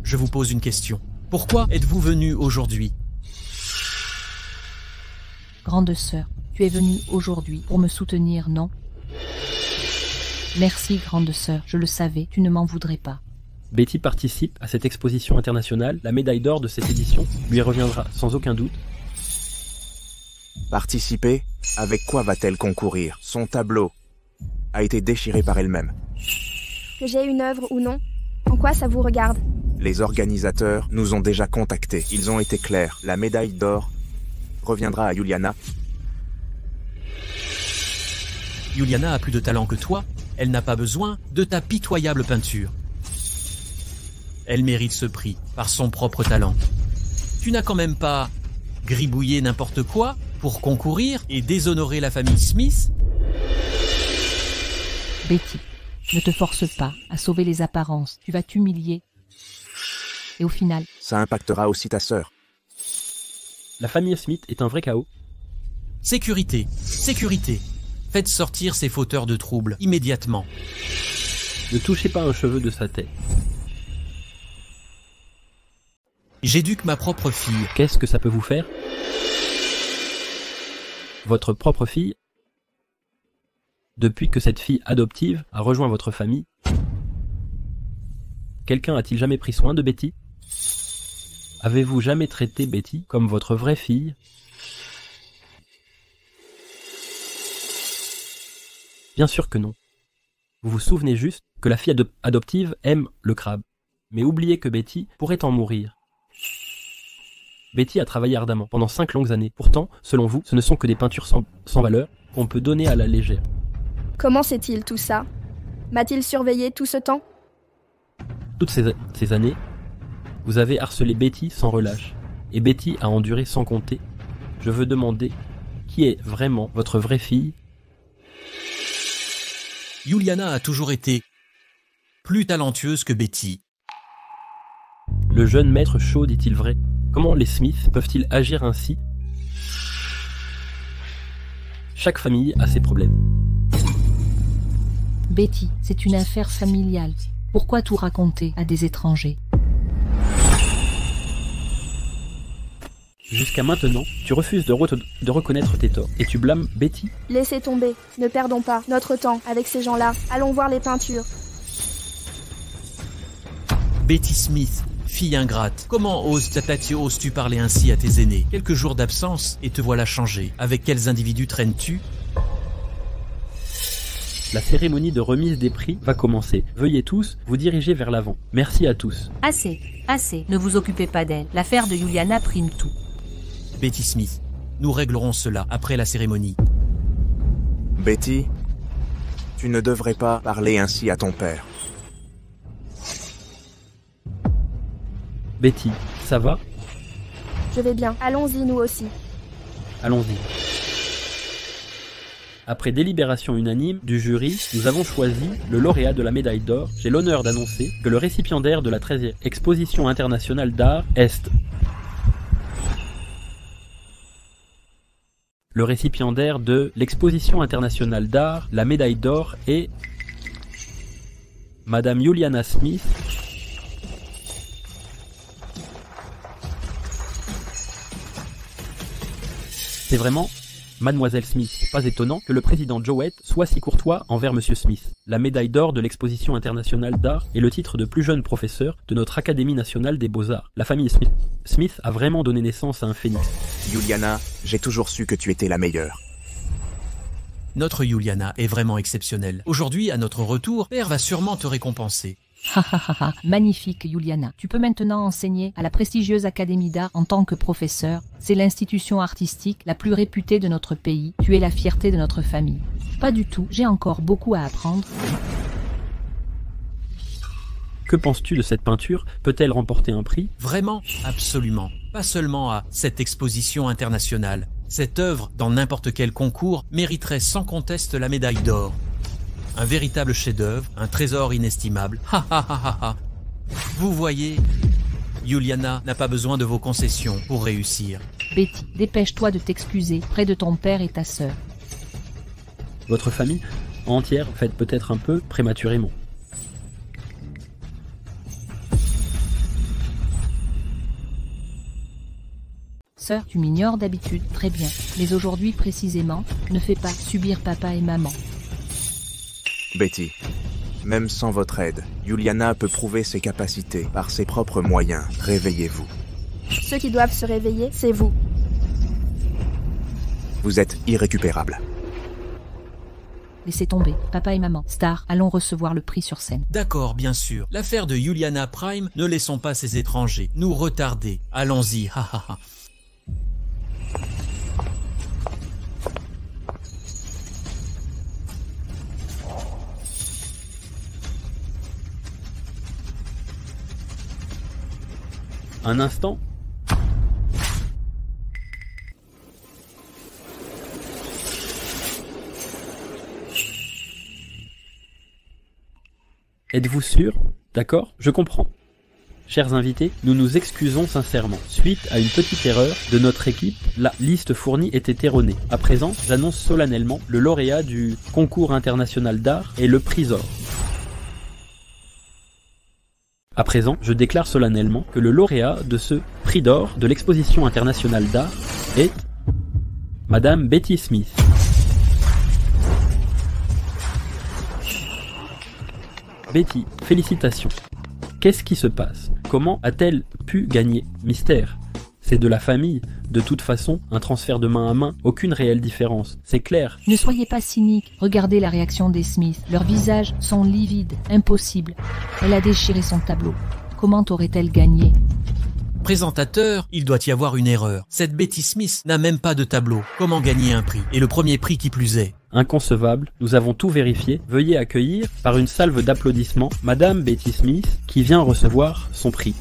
Je vous pose une question. Pourquoi êtes-vous venu aujourd'hui? Grande sœur, tu es venue aujourd'hui pour me soutenir, non? Merci, grande sœur, je le savais, tu ne m'en voudrais pas. Betty participe à cette exposition internationale. La médaille d'or de cette édition lui reviendra sans aucun doute. Participer? Avec quoi va-t-elle concourir? Son tableau a été déchiré par elle-même. Que j'ai une œuvre ou non, en quoi ça vous regarde? Les organisateurs nous ont déjà contactés. Ils ont été clairs. La médaille d'or reviendra à Juliana. Juliana a plus de talent que toi. Elle n'a pas besoin de ta pitoyable peinture. Elle mérite ce prix par son propre talent. Tu n'as quand même pas gribouillé n'importe quoi pour concourir et déshonorer la famille Smith? Betty, ne te force pas à sauver les apparences, tu vas t'humilier. Et au final... Ça impactera aussi ta sœur. La famille Smith est un vrai chaos. Sécurité, sécurité. Faites sortir ces fauteurs de troubles immédiatement. Ne touchez pas un cheveu de sa tête. J'éduque ma propre fille. Qu'est-ce que ça peut vous faire? Votre propre fille? Depuis que cette fille adoptive a rejoint votre famille, quelqu'un a-t-il jamais pris soin de Betty? Avez-vous jamais traité Betty comme votre vraie fille? Bien sûr que non. Vous vous souvenez juste que la fille adoptive aime le crabe. Mais oubliez que Betty pourrait en mourir. Betty a travaillé ardemment pendant 5 longues années. Pourtant, selon vous, ce ne sont que des peintures sans valeur qu'on peut donner à la légère. Comment sait-il tout ça? M'a-t-il surveillé tout ce temps? Toutes ces années, vous avez harcelé Betty sans relâche. Et Betty a enduré sans compter. Je veux demander, qui est vraiment votre vraie fille? Juliana a toujours été plus talentueuse que Betty. Le jeune maître Shaw dit-il vrai? Comment les Smiths peuvent-ils agir ainsi? Chaque famille a ses problèmes. Betty, c'est une affaire familiale. Pourquoi tout raconter à des étrangers? Jusqu'à maintenant, tu refuses de reconnaître tes torts. Et tu blâmes Betty? Laissez tomber, ne perdons pas notre temps avec ces gens-là. Allons voir les peintures. Betty Smith, fille ingrate, comment oses-tu parler ainsi à tes aînés? Quelques jours d'absence et te voilà changé. Avec quels individus traînes-tu? La cérémonie de remise des prix va commencer. Veuillez tous vous diriger vers l'avant. Merci à tous. Assez, assez, ne vous occupez pas d'elle. L'affaire de Juliana prime tout. Betty Smith, nous réglerons cela après la cérémonie. Betty, tu ne devrais pas parler ainsi à ton père. Betty, ça va? Je vais bien, allons-y nous aussi. Allons-y. Après délibération unanime du jury, nous avons choisi le lauréat de la médaille d'or. J'ai l'honneur d'annoncer que le récipiendaire de la 13e exposition internationale d'art est... Le récipiendaire de l'exposition internationale d'art, la médaille d'or est... Madame Juliana Smith. C'est vraiment Mademoiselle Smith. Pas étonnant que le président Jowett soit si courtois envers Monsieur Smith. La médaille d'or de l'exposition internationale d'art est le titre de plus jeune professeur de notre Académie nationale des beaux-arts. La famille Smith a vraiment donné naissance à un phénix. Juliana, j'ai toujours su que tu étais la meilleure. Notre Juliana est vraiment exceptionnelle. Aujourd'hui, à notre retour, Père va sûrement te récompenser. Magnifique, Juliana. Tu peux maintenant enseigner à la prestigieuse Académie d'art en tant que professeur. C'est l'institution artistique la plus réputée de notre pays. Tu es la fierté de notre famille. Pas du tout, j'ai encore beaucoup à apprendre. Que penses-tu de cette peinture? Peut-elle remporter un prix? Vraiment, absolument. Pas seulement à cette exposition internationale. Cette œuvre, dans n'importe quel concours, mériterait sans conteste la médaille d'or. Un véritable chef-d'œuvre, un trésor inestimable. Ha ha ha ha ha. Vous voyez, Juliana n'a pas besoin de vos concessions pour réussir. Betty, dépêche-toi de t'excuser près de ton père et ta sœur. Votre famille entière fête peut-être un peu prématurément. Sœur, tu m'ignores d'habitude, très bien. Mais aujourd'hui précisément, ne fais pas subir papa et maman. Betty, même sans votre aide, Juliana peut prouver ses capacités par ses propres moyens. Réveillez-vous. Ceux qui doivent se réveiller, c'est vous. Vous êtes irrécupérable. Laissez tomber, papa et maman. Star, allons recevoir le prix sur scène. D'accord, bien sûr. L'affaire de Juliana Prime, ne laissons pas ces étrangers nous retarder. Allons-y, ha ha ha. Un instant. Êtes-vous sûr? D'accord, je comprends. Chers invités, nous nous excusons sincèrement. Suite à une petite erreur de notre équipe, la liste fournie était erronée. À présent, j'annonce solennellement le lauréat du concours international d'art et le prix or. À présent, je déclare solennellement que le lauréat de ce prix d'or de l'exposition internationale d'art est Madame Betty Smith. Betty, félicitations. Qu'est-ce qui se passe? Comment a-t-elle pu gagner? Mystère. C'est de la famille. De toute façon, un transfert de main à main, aucune réelle différence. C'est clair. Ne soyez pas cynique. Regardez la réaction des Smith. Leurs visages sont livides, impossibles. Elle a déchiré son tableau. Comment aurait-elle gagné? Présentateur, il doit y avoir une erreur. Cette Betty Smith n'a même pas de tableau. Comment gagner un prix? Et le premier prix qui plus est. Inconcevable, nous avons tout vérifié. Veuillez accueillir, par une salve d'applaudissements, Madame Betty Smith, qui vient recevoir son prix.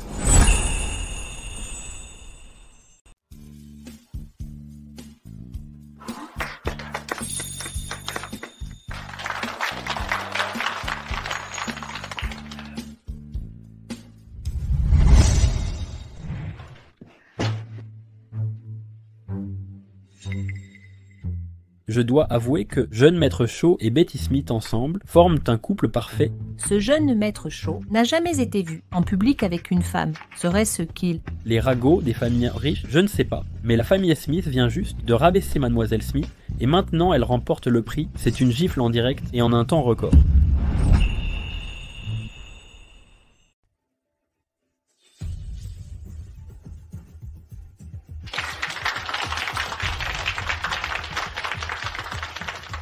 Je dois avouer que jeune maître Shaw et Betty Smith ensemble forment un couple parfait. Ce jeune maître Shaw n'a jamais été vu en public avec une femme. Serait-ce qu'il... Les ragots des familles riches, je ne sais pas. Mais la famille Smith vient juste de rabaisser Mademoiselle Smith et maintenant elle remporte le prix. C'est une gifle en direct et en un temps record.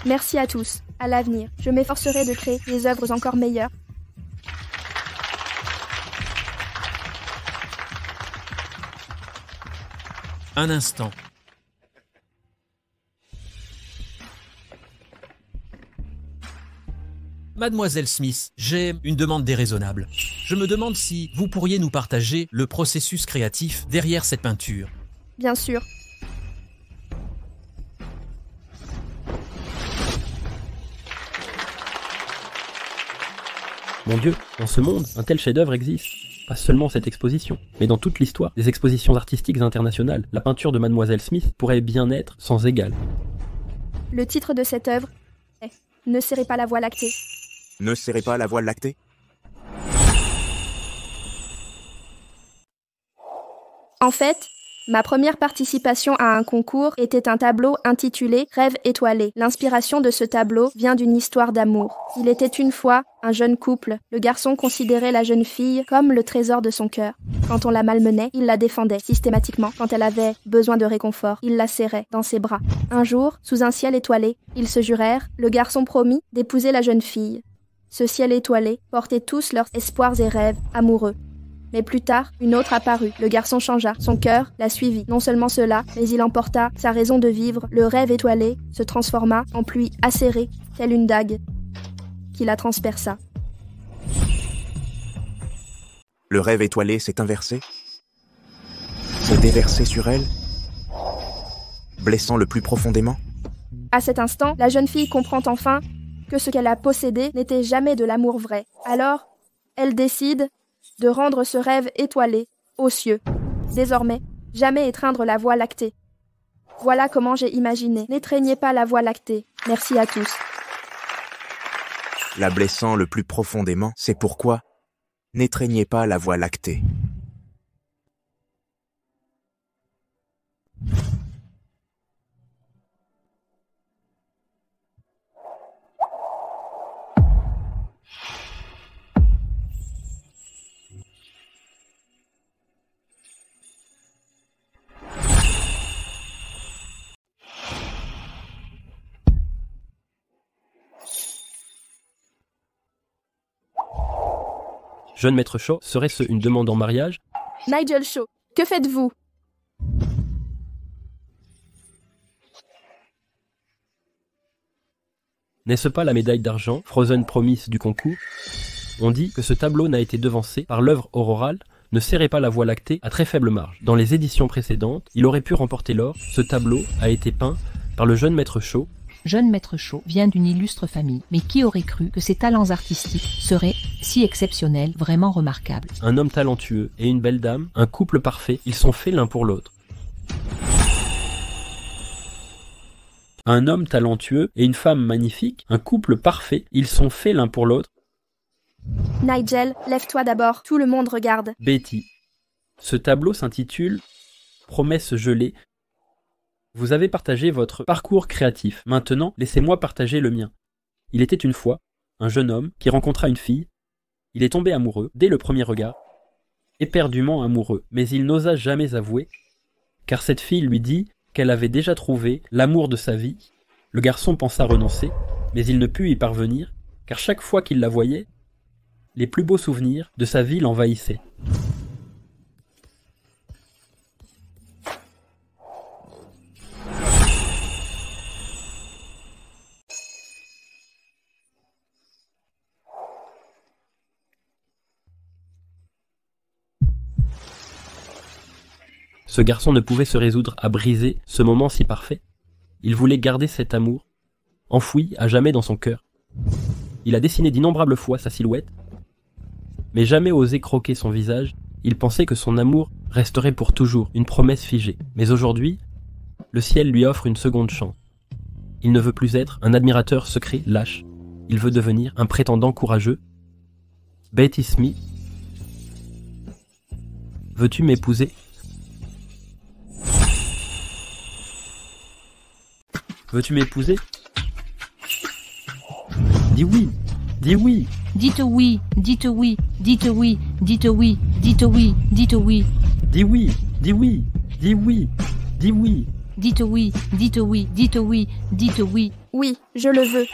Merci à tous. À l'avenir, je m'efforcerai de créer des œuvres encore meilleures. Un instant. Mademoiselle Smith, j'ai une demande déraisonnable. Je me demande si vous pourriez nous partager le processus créatif derrière cette peinture. Bien sûr. Mon Dieu, dans ce monde, un tel chef-d'œuvre existe. Pas seulement cette exposition, mais dans toute l'histoire des expositions artistiques internationales, la peinture de Mademoiselle Smith pourrait bien être sans égal. Le titre de cette œuvre est « Ne serrez pas la voie lactée ». Ne serrez pas la voie lactée? En fait, ma première participation à un concours était un tableau intitulé « Rêve étoilé ». L'inspiration de ce tableau vient d'une histoire d'amour. Il était une fois un jeune couple. Le garçon considérait la jeune fille comme le trésor de son cœur. Quand on la malmenait, il la défendait systématiquement. Quand elle avait besoin de réconfort, il la serrait dans ses bras. Un jour, sous un ciel étoilé, ils se jurèrent, le garçon promit d'épouser la jeune fille. Ce ciel étoilé portait tous leurs espoirs et rêves amoureux. Mais plus tard, une autre apparut. Le garçon changea. Son cœur la suivit. Non seulement cela, mais il emporta sa raison de vivre. Le rêve étoilé se transforma en pluie acérée, telle une dague, qui la transperça. Le rêve étoilé s'est inversé, s'est déversé sur elle, blessant le plus profondément. À cet instant, la jeune fille comprend enfin que ce qu'elle a possédé n'était jamais de l'amour vrai. Alors, elle décide de rendre ce rêve étoilé aux cieux. Désormais, jamais étreindre la voie lactée. Voilà comment j'ai imaginé. N'étreignez pas la voie lactée. Merci à tous. La blessant le plus profondément, c'est pourquoi n'étreignez pas la voie lactée. Jeune maître Shaw, serait-ce une demande en mariage? Nigel Shaw, que faites-vous? N'est-ce pas la médaille d'argent, Frozen Promise du concours? On dit que ce tableau n'a été devancé par l'œuvre aurorale, ne serrez pas la voie lactée à très faible marge. Dans les éditions précédentes, il aurait pu remporter l'or. Ce tableau a été peint par le jeune maître Shaw. Jeune maître Shaw vient d'une illustre famille, mais qui aurait cru que ses talents artistiques seraient si exceptionnels, vraiment remarquables? Un homme talentueux et une belle dame, un couple parfait, ils sont faits l'un pour l'autre. Un homme talentueux et une femme magnifique, un couple parfait, ils sont faits l'un pour l'autre. Nigel, lève-toi d'abord, tout le monde regarde. Betty. Ce tableau s'intitule « Promesse gelée ». Vous avez partagé votre parcours créatif. Maintenant, laissez-moi partager le mien. Il était une fois un jeune homme qui rencontra une fille. Il est tombé amoureux dès le premier regard, éperdument amoureux, mais il n'osa jamais avouer, car cette fille lui dit qu'elle avait déjà trouvé l'amour de sa vie. Le garçon pensa renoncer, mais il ne put y parvenir, car chaque fois qu'il la voyait, les plus beaux souvenirs de sa vie l'envahissaient. Ce garçon ne pouvait se résoudre à briser ce moment si parfait. Il voulait garder cet amour, enfoui à jamais dans son cœur. Il a dessiné d'innombrables fois sa silhouette, mais jamais osé croquer son visage. Il pensait que son amour resterait pour toujours, une promesse figée. Mais aujourd'hui, le ciel lui offre une seconde chance. Il ne veut plus être un admirateur secret lâche. Il veut devenir un prétendant courageux. Betty Smith, veux-tu m'épouser? Veux-tu m'épouser? Dis oui, dis oui. Dites oui, dites oui, dites oui, dites oui, dites oui, dites oui. Dis oui, dis oui, dis oui, dis oui. Dites oui, dites oui, dites oui, dites oui. Oui, je le veux.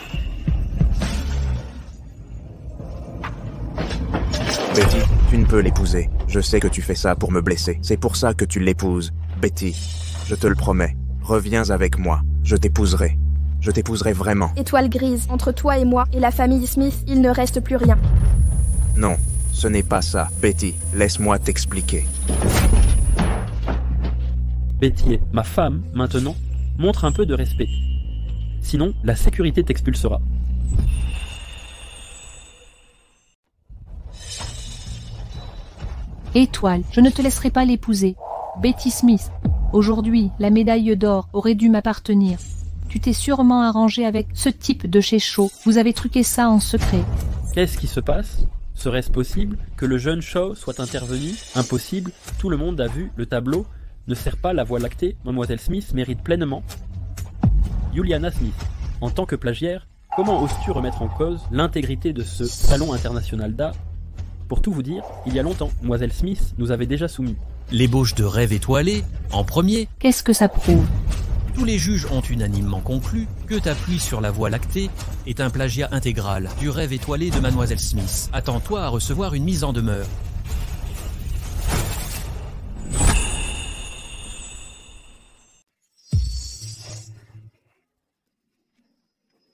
Betty, tu ne peux l'épouser. Je sais que tu fais ça pour me blesser. C'est pour ça que tu l'épouses. Betty, je te le promets. Reviens avec moi. Je t'épouserai. Je t'épouserai vraiment. Étoile grise, entre toi et moi et la famille Smith, il ne reste plus rien. Non, ce n'est pas ça. Betty, laisse-moi t'expliquer. Betty est ma femme, maintenant. Montre un peu de respect. Sinon, la sécurité t'expulsera. Étoile, je ne te laisserai pas l'épouser. Betty Smith, aujourd'hui, la médaille d'or aurait dû m'appartenir. Tu t'es sûrement arrangé avec ce type de chez Shaw. Vous avez truqué ça en secret. Qu'est-ce qui se passe? Serait-ce possible que le jeune Shaw soit intervenu? Impossible, tout le monde a vu le tableau. Ne sert pas la voie lactée. Mademoiselle Smith mérite pleinement. Juliana Smith, en tant que plagiaire, Comment oses-tu remettre en cause l'intégrité de ce salon international d'art? Pour tout vous dire, il y a longtemps, Mlle Smith nous avait déjà soumis. L'ébauche de Rêve étoilé, en premier, Qu'est-ce que ça prouve? tous les juges ont unanimement conclu que ta pluie sur la Voie lactée est un plagiat intégral du Rêve étoilé de Mlle Smith. Attends-toi à recevoir une mise en demeure.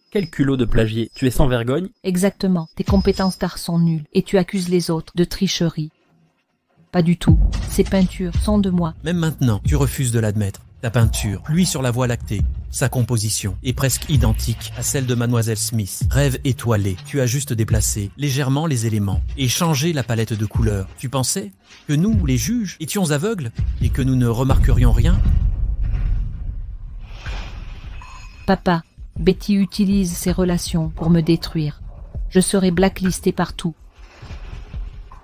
Quel culot de plagier, tu es sans vergogne? Exactement, tes compétences d'art sont nulles et tu accuses les autres de tricherie. Pas du tout, ces peintures sont de moi. Même maintenant, tu refuses de l'admettre. Ta peinture, Pluie sur la Voie lactée, sa composition est presque identique à celle de Mlle Smith. Rêve étoilé, tu as juste déplacé légèrement les éléments et changé la palette de couleurs. Tu pensais que nous, les juges, étions aveugles et que nous ne remarquerions rien? Papa, Betty utilise ses relations pour me détruire. Je serai blacklistée partout.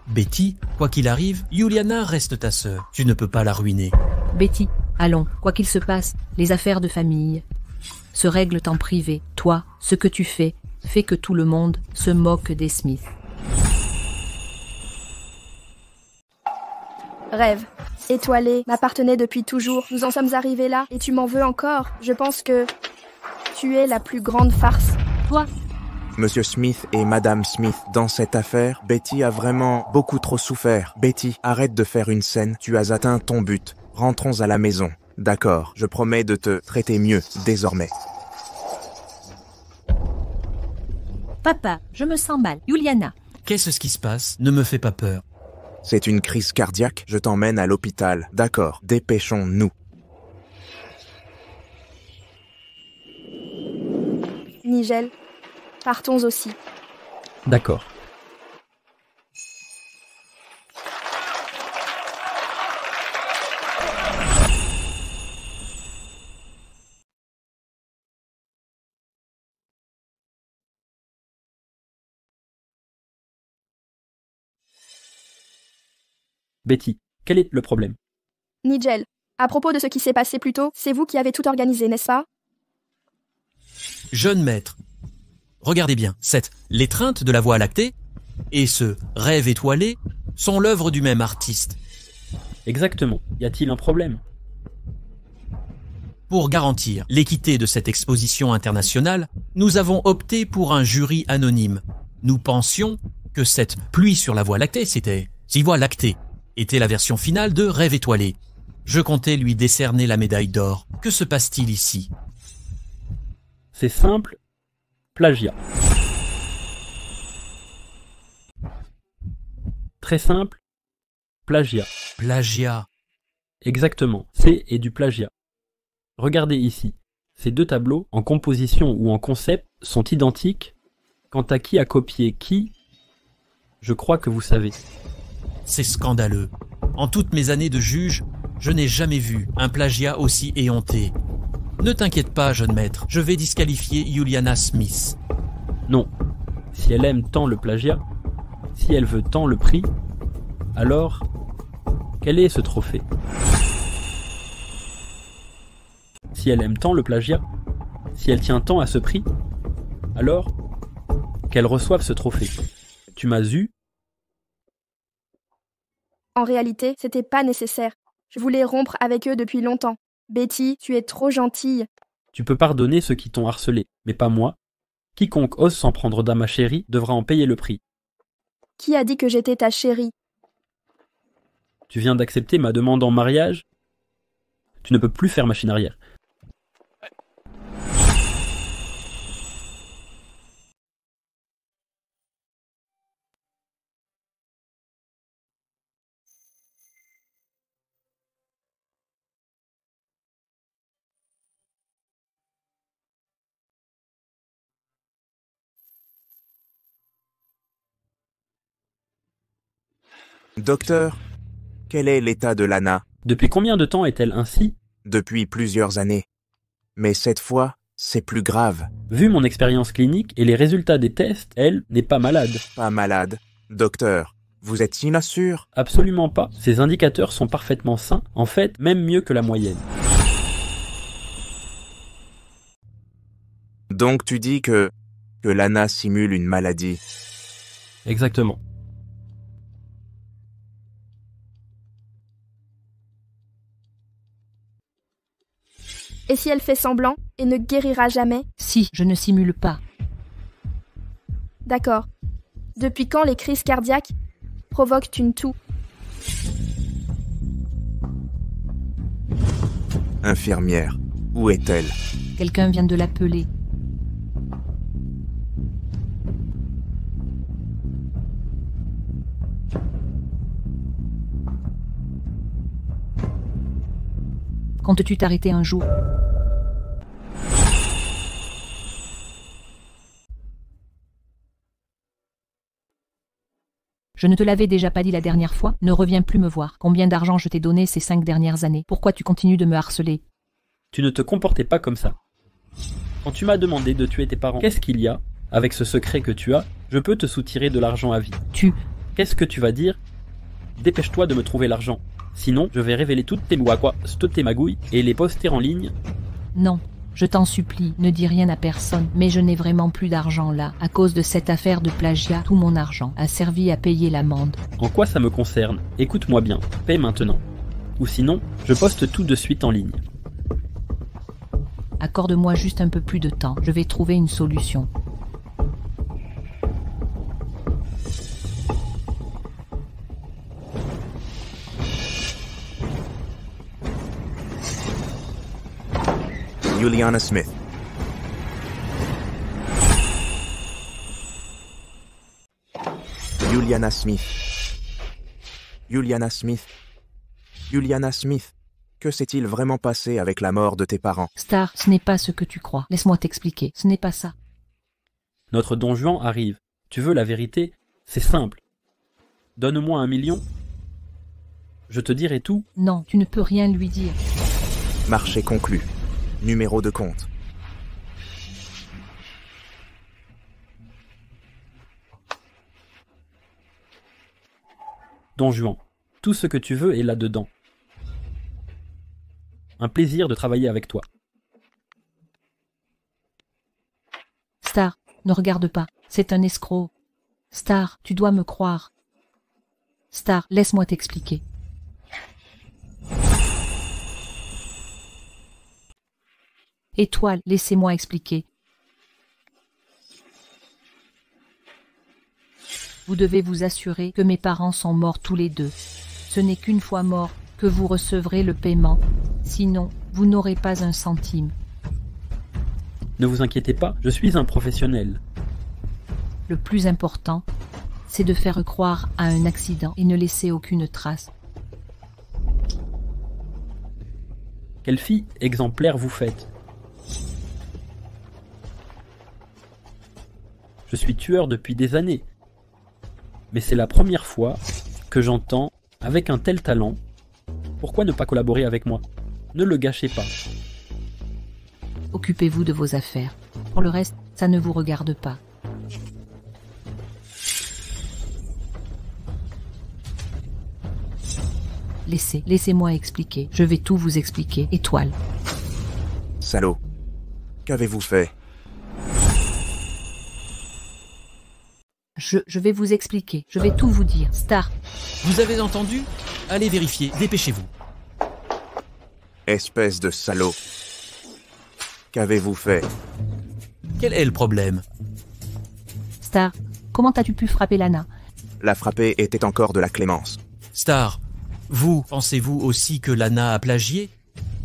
Betty, quoi qu'il arrive, Juliana reste ta sœur. Tu ne peux pas la ruiner. Betty, allons, quoi qu'il se passe, les affaires de famille se règlent en privé. Toi, ce que tu fais, fait que tout le monde se moque des Smith. Rêve étoilé m'appartenait depuis toujours. Nous en sommes arrivés là et tu m'en veux encore. Je pense que tu es la plus grande farce. Toi, Monsieur Smith et Madame Smith, dans cette affaire, Betty a vraiment beaucoup trop souffert. Betty, arrête de faire une scène, tu as atteint ton but. Rentrons à la maison. D'accord, je promets de te traiter mieux, désormais. papa, je me sens mal. Juliana, Qu'est-ce qui se passe? Ne me fais pas peur. C'est une crise cardiaque, je t'emmène à l'hôpital. D'accord, dépêchons-nous. Nigel, partons aussi. D'accord. Betty, quel est le problème? Nigel, à propos de ce qui s'est passé plus tôt, c'est vous qui avez tout organisé, n'est-ce pas? Jeune maître, regardez bien, cette l'étreinte de la Voie lactée et ce Rêve étoilé sont l'œuvre du même artiste. Exactement. Y a-t-il un problème? Pour garantir l'équité de cette exposition internationale, nous avons opté pour un jury anonyme. Nous pensions que cette Pluie sur la Voie lactée, Voie lactée, était la version finale de Rêve étoilé. Je comptais lui décerner la médaille d'or. Que se passe-t-il ici? C'est simple. Plagiat. Très simple. Plagiat. Plagiat. Exactement. C'est du plagiat. Regardez ici. Ces deux tableaux, en composition ou en concept, sont identiques. Quant à qui a copié qui, je crois que vous savez. C'est scandaleux. En toutes mes années de juge, je n'ai jamais vu un plagiat aussi éhonté. Ne t'inquiète pas, jeune maître, je vais disqualifier Juliana Smith. Non. Si elle aime tant le plagiat, si elle veut tant le prix, alors, quel est ce trophée? Si elle aime tant le plagiat, si elle tient tant à ce prix, alors, qu'elle reçoive ce trophée. Tu m'as eu? En réalité, c'était pas nécessaire. Je voulais rompre avec eux depuis longtemps. Betty, tu es trop gentille. Tu peux pardonner ceux qui t'ont harcelé, mais pas moi. Quiconque ose s'en prendre à ma chérie devra en payer le prix. Qui a dit que j'étais ta chérie? Tu viens d'accepter ma demande en mariage? Tu ne peux plus faire machine arrière. Docteur, quel est l'état de Lana? Depuis combien de temps est-elle ainsi? Depuis plusieurs années. Mais cette fois, c'est plus grave. Vu mon expérience clinique et les résultats des tests, elle n'est pas malade. Pas malade. Docteur, vous êtes si sûr? Absolument pas. Ces indicateurs sont parfaitement sains, en fait, même mieux que la moyenne. Donc tu dis que Que Lana simule une maladie. Exactement. Et si elle fait semblant et ne guérira jamais? Si, je ne simule pas. D'accord. Depuis quand les crises cardiaques provoquent une toux? Infirmière, où est-elle? Quelqu'un vient de l'appeler. Comptes-tu t'arrêter un jour? Je ne te l'avais déjà pas dit la dernière fois, ne reviens plus me voir. Combien d'argent je t'ai donné ces 5 dernières années? Pourquoi tu continues de me harceler? Tu ne te comportais pas comme ça. Quand tu m'as demandé de tuer tes parents, qu'est-ce qu'il y a? Avec ce secret que tu as, je peux te soutirer de l'argent à vie. Qu'est-ce que tu vas dire? Dépêche-toi de me trouver l'argent. Sinon, je vais révéler toutes tes magouilles et les poster en ligne. Non, je t'en supplie, ne dis rien à personne, mais je n'ai vraiment plus d'argent là. À cause de cette affaire de plagiat, tout mon argent a servi à payer l'amende. En quoi ça me concerne? Écoute-moi bien, paie maintenant. Ou sinon, je poste tout de suite en ligne. Accorde-moi juste un peu plus de temps, je vais trouver une solution. Juliana Smith. Juliana Smith. Juliana Smith. Juliana Smith. Que s'est-il vraiment passé avec la mort de tes parents? Star, ce n'est pas ce que tu crois. Laisse-moi t'expliquer. Ce n'est pas ça. Notre Don Juan arrive. Tu veux la vérité? C'est simple. Donne-moi 1 million. Je te dirai tout. Non, tu ne peux rien lui dire. Marché conclu. Numéro de compte. Don Juan, tout ce que tu veux est là-dedans. Un plaisir de travailler avec toi. Star, ne regarde pas. C'est un escroc. Star, tu dois me croire. Star, laisse-moi t'expliquer. Étoile, laissez-moi expliquer. Vous devez vous assurer que mes parents sont morts tous les deux. Ce n'est qu'une fois morts que vous recevrez le paiement. Sinon, vous n'aurez pas un centime. Ne vous inquiétez pas, je suis un professionnel. Le plus important, c'est de faire croire à un accident et ne laisser aucune trace. Quelle fille exemplaire vous faites? Je suis tueur depuis des années. Mais c'est la première fois que j'entends, avec un tel talent, pourquoi ne pas collaborer avec moi? Ne le gâchez pas. Occupez-vous de vos affaires. Pour le reste, ça ne vous regarde pas. Laissez-moi expliquer. Je vais tout vous expliquer. Étoile. Salaud. Qu'avez-vous fait? Je vais vous expliquer. Je vais tout vous dire. Star. Vous avez entendu? Allez vérifier, dépêchez-vous. Espèce de salaud. Qu'avez-vous fait? Quel est le problème? Star, comment as-tu pu frapper Lana? La frappée était encore de la clémence. Star, vous, pensez-vous aussi que Lana a plagié?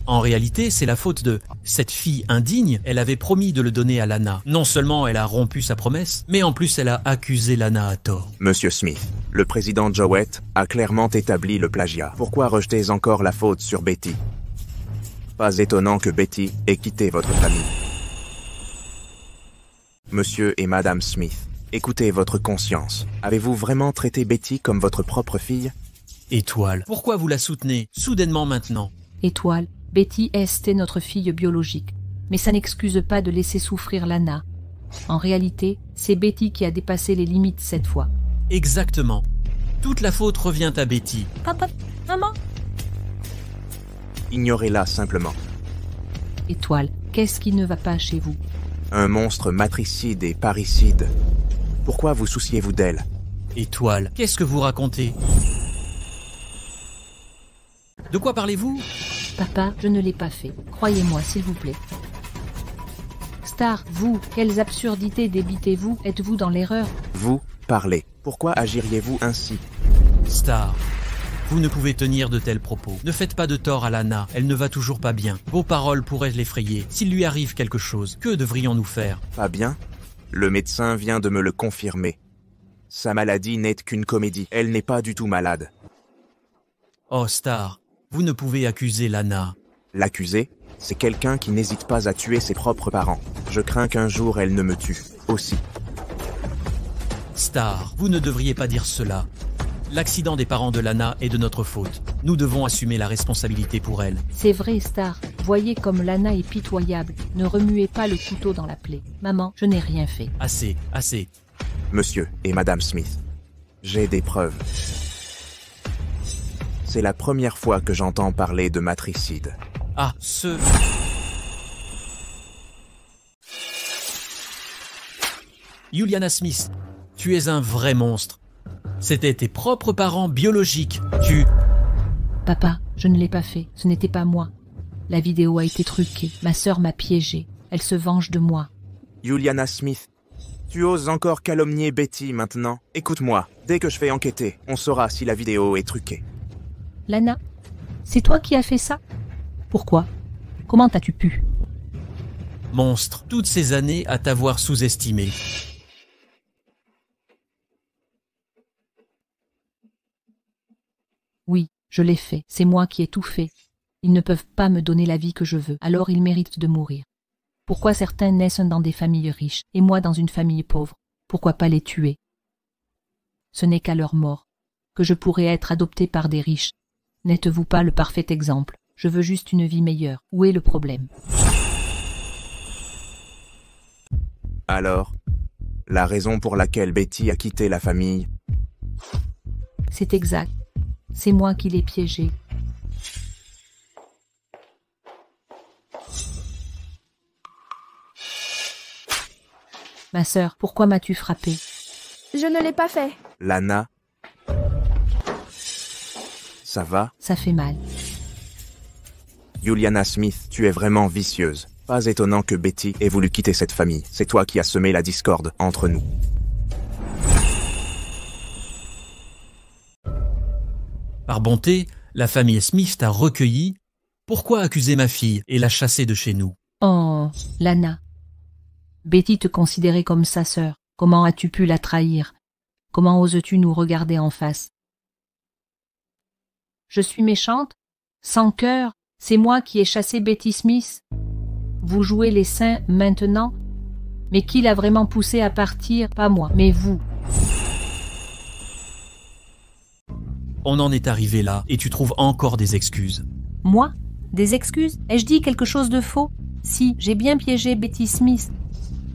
En réalité, c'est la faute de cette fille indigne. Elle avait promis de le donner à Lana. Non seulement elle a rompu sa promesse, mais en plus elle a accusé Lana à tort. Monsieur Smith, le président Jowett a clairement établi le plagiat. Pourquoi rejetez encore la faute sur Betty? Pas étonnant que Betty ait quitté votre famille. Monsieur et Madame Smith, écoutez votre conscience. Avez-vous vraiment traité Betty comme votre propre fille? Étoile, pourquoi vous la soutenez, soudainement maintenant? Étoile, Betty est notre fille biologique, mais ça n'excuse pas de laisser souffrir Lana. En réalité, c'est Betty qui a dépassé les limites cette fois. Exactement. Toute la faute revient à Betty. Papa, maman. Ignorez-la simplement. Étoile, qu'est-ce qui ne va pas chez vous? Un monstre matricide et parricide. Pourquoi vous souciez-vous d'elle? Étoile, qu'est-ce que vous racontez? De quoi parlez-vous? Papa, je ne l'ai pas fait. Croyez-moi, s'il vous plaît. Star, vous, quelles absurdités débitez-vous? Êtes-vous dans l'erreur? Vous, parlez. Pourquoi agiriez-vous ainsi? Star, vous ne pouvez tenir de tels propos. Ne faites pas de tort à Lana, elle ne va toujours pas bien. Vos paroles pourraient l'effrayer. S'il lui arrive quelque chose, que devrions-nous faire? Pas bien? Le médecin vient de me le confirmer. Sa maladie n'est qu'une comédie. Elle n'est pas du tout malade. Oh Star, vous ne pouvez accuser Lana. L'accuser, c'est quelqu'un qui n'hésite pas à tuer ses propres parents. Je crains qu'un jour elle ne me tue, aussi. Star, vous ne devriez pas dire cela. L'accident des parents de Lana est de notre faute. Nous devons assumer la responsabilité pour elle. C'est vrai, Star. Voyez comme Lana est pitoyable. Ne remuez pas le couteau dans la plaie. Maman, je n'ai rien fait. Assez, assez. Monsieur et Madame Smith, j'ai des preuves. C'est la première fois que j'entends parler de matricide. Ah, Juliana Smith, tu es un vrai monstre. C'était tes propres parents biologiques. Papa, je ne l'ai pas fait. Ce n'était pas moi. La vidéo a été truquée. Ma sœur m'a piégée. Elle se venge de moi. Juliana Smith, tu oses encore calomnier Betty maintenant? Écoute-moi, dès que je fais enquêter, on saura si la vidéo est truquée. Lana, c'est toi qui as fait ça? Pourquoi? Comment as-tu pu? Monstre, toutes ces années à t'avoir sous-estimé. Oui, je l'ai fait. C'est moi qui ai tout fait. Ils ne peuvent pas me donner la vie que je veux. Alors ils méritent de mourir. Pourquoi certains naissent dans des familles riches et moi dans une famille pauvre? Pourquoi pas les tuer? Ce n'est qu'à leur mort que je pourrais être adoptée par des riches. N'êtes-vous pas le parfait exemple? Je veux juste une vie meilleure. Où est le problème? Alors, la raison pour laquelle Betty a quitté la famille? C'est exact. C'est moi qui l'ai piégée. Ma sœur, pourquoi m'as-tu frappée? Je ne l'ai pas fait. Lana? Ça va? Ça fait mal. Juliana Smith, tu es vraiment vicieuse. Pas étonnant que Betty ait voulu quitter cette famille. C'est toi qui as semé la discorde entre nous. Par bonté, la famille Smith t'a recueilli. Pourquoi accuser ma fille et la chasser de chez nous? Oh, Lana. Betty te considérait comme sa sœur. Comment as-tu pu la trahir? Comment oses-tu nous regarder en face? Je suis méchante? Sans cœur? C'est moi qui ai chassé Betty Smith? Vous jouez les saints maintenant? Mais qui l'a vraiment poussée à partir? Pas moi, mais vous. On en est arrivé là et tu trouves encore des excuses. Moi? Des excuses? Ai-je dit quelque chose de faux? Si, j'ai bien piégé Betty Smith.